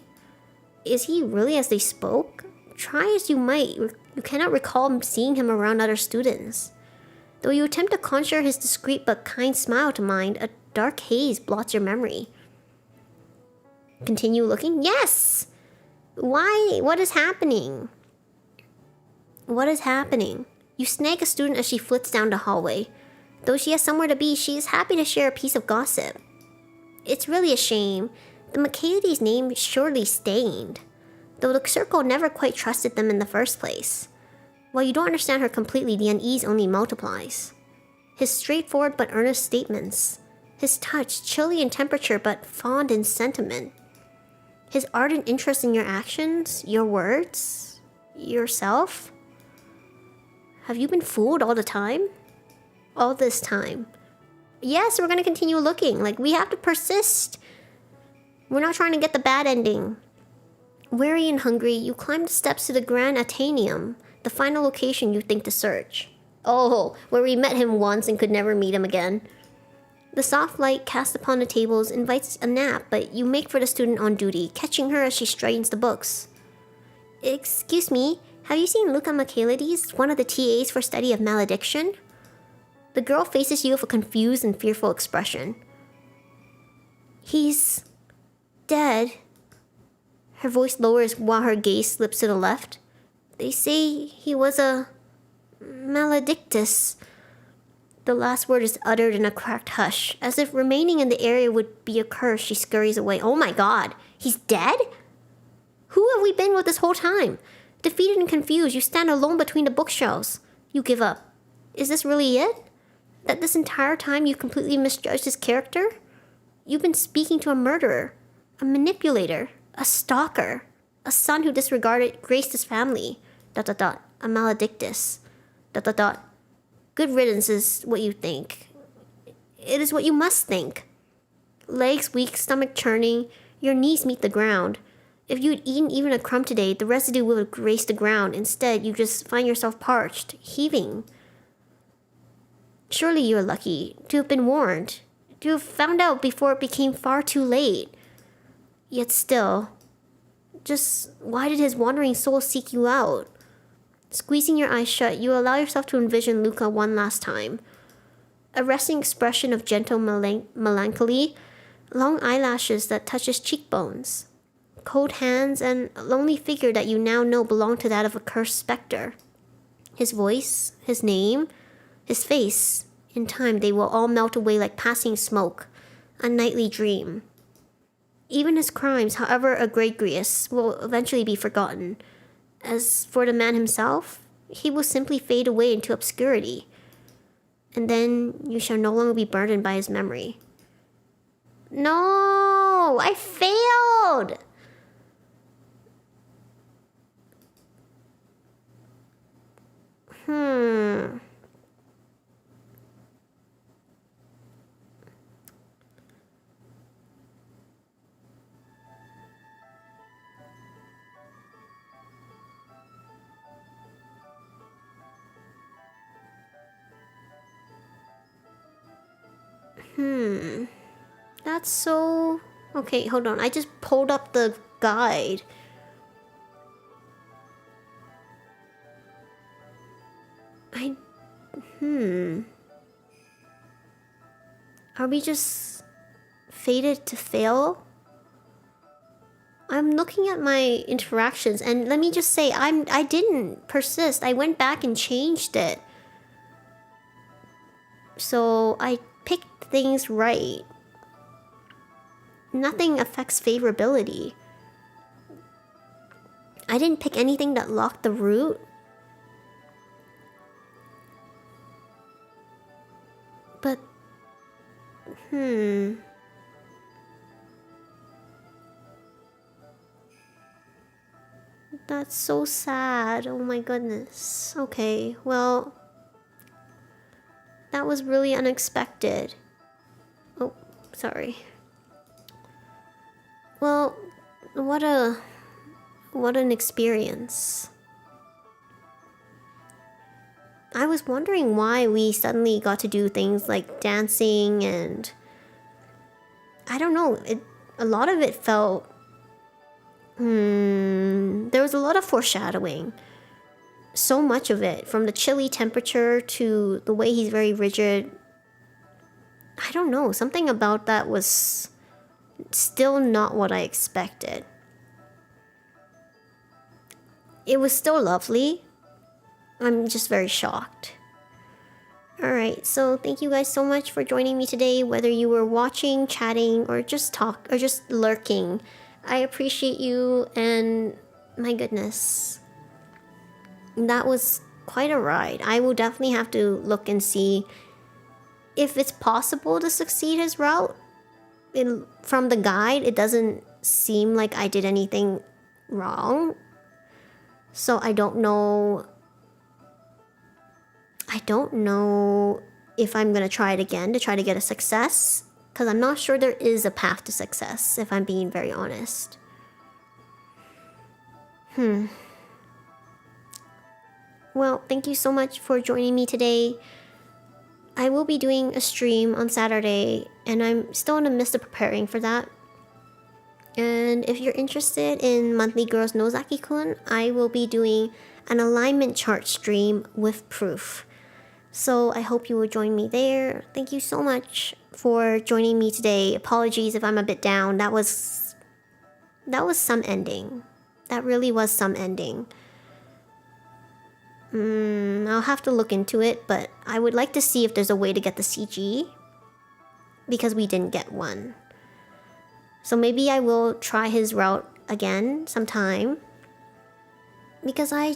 Is he really as they spoke? Try as you might, you cannot recall seeing him around other students. Though you attempt to conjure his discreet but kind smile to mind, a dark haze blots your memory. Continue looking? Yes! Why? What is happening? What is happening? You snag a student as she flits down the hallway. Though she has somewhere to be, she is happy to share a piece of gossip. It's really a shame. The Michaelides name surely stained, though the circle never quite trusted them in the first place. While you don't understand her completely, the unease only multiplies. His straightforward but earnest statements. His touch, chilly in temperature but fond in sentiment. His ardent interest in your actions, your words, yourself. Have you been fooled all the time? All this time. Yes, we're gonna continue looking. Like, we have to persist. We're not trying to get the bad ending. Weary and hungry, you climb the steps to the Grand Athenaeum, the final location you think to search. Oh, where we met him once and could never meet him again. The soft light cast upon the tables invites a nap, but you make for the student on duty, catching her as she straightens the books. Excuse me, have you seen Luca Michaelides, one of the TAs for study of malediction? The girl faces you with a confused and fearful expression. He's dead. Her voice lowers while her gaze slips to the left. They say he was a maledictus. The last word is uttered in a cracked hush. As if remaining in the area would be a curse, she scurries away. Oh my god, he's dead? Who have we been with this whole time? Defeated and confused, you stand alone between the bookshelves. You give up. Is this really it? That this entire time you completely misjudged his character? You've been speaking to a murderer, a manipulator, a stalker, a son who disregarded, graced his family. ... A maledictus. ... Good riddance is what you think. It is what you must think. Legs weak, stomach churning, your knees meet the ground. If you'd eaten even a crumb today, the residue would have graced the ground. Instead, you just find yourself parched, heaving. Surely you're lucky to have been warned, to have found out before it became far too late. Yet still, just why did his wandering soul seek you out? Squeezing your eyes shut, you allow yourself to envision Luca one last time. A resting expression of gentle melancholy, long eyelashes that touch his cheekbones, cold hands, and a lonely figure that you now know belonged to that of a cursed specter. His voice, his name, his face, in time they will all melt away like passing smoke, a nightly dream. Even his crimes, however egregious, will eventually be forgotten. As for the man himself, he will simply fade away into obscurity. And then you shall no longer be burdened by his memory. No! I failed! That's so... Okay, hold on. I just pulled up the guide. Are we just fated to fail? I'm looking at my interactions, and let me just say, I didn't persist. I went back and changed it. So I picked things right. Nothing affects favorability. I didn't pick anything that locked the route. But, that's so sad. Oh my goodness. Okay, well, that was really unexpected. Oh, sorry. Well, what an experience. I was wondering why we suddenly got to do things like dancing, and I don't know, a lot of it felt there was a lot of foreshadowing. So much of it, from the chilly temperature to the way he's very rigid. I don't know, something about that was still not what I expected. It was still lovely. I'm just very shocked. Alright, so thank you guys so much for joining me today, whether you were watching, chatting, or just lurking. I appreciate you, and my goodness. That was quite a ride. I will definitely have to look and see if it's possible to succeed his route. From the guide, it doesn't seem like I did anything wrong. So I don't know if I'm gonna try it again to try to get a success, because I'm not sure there is a path to success, if I'm being very honest. Well, thank you so much for joining me today. I will be doing a stream on Saturday, and I'm still in the midst of preparing for that. And if you're interested in Monthly Girls Nozaki-kun, I will be doing an alignment chart stream with proof. So I hope you will join me there. Thank you so much for joining me today. Apologies if I'm a bit down. That was some ending. That really was some ending. I'll have to look into it, but I would like to see if there's a way to get the CG, because we didn't get one. So maybe I will try his route again sometime, because I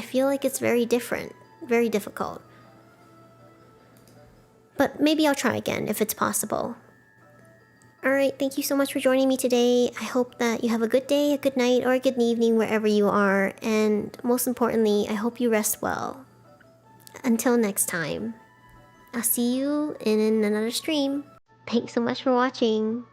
feel like it's very different, very difficult. But maybe I'll try again if it's possible. Alright, thank you so much for joining me today. I hope that you have a good day, a good night, or a good evening wherever you are. And most importantly, I hope you rest well. Until next time, I'll see you in another stream. Thanks so much for watching.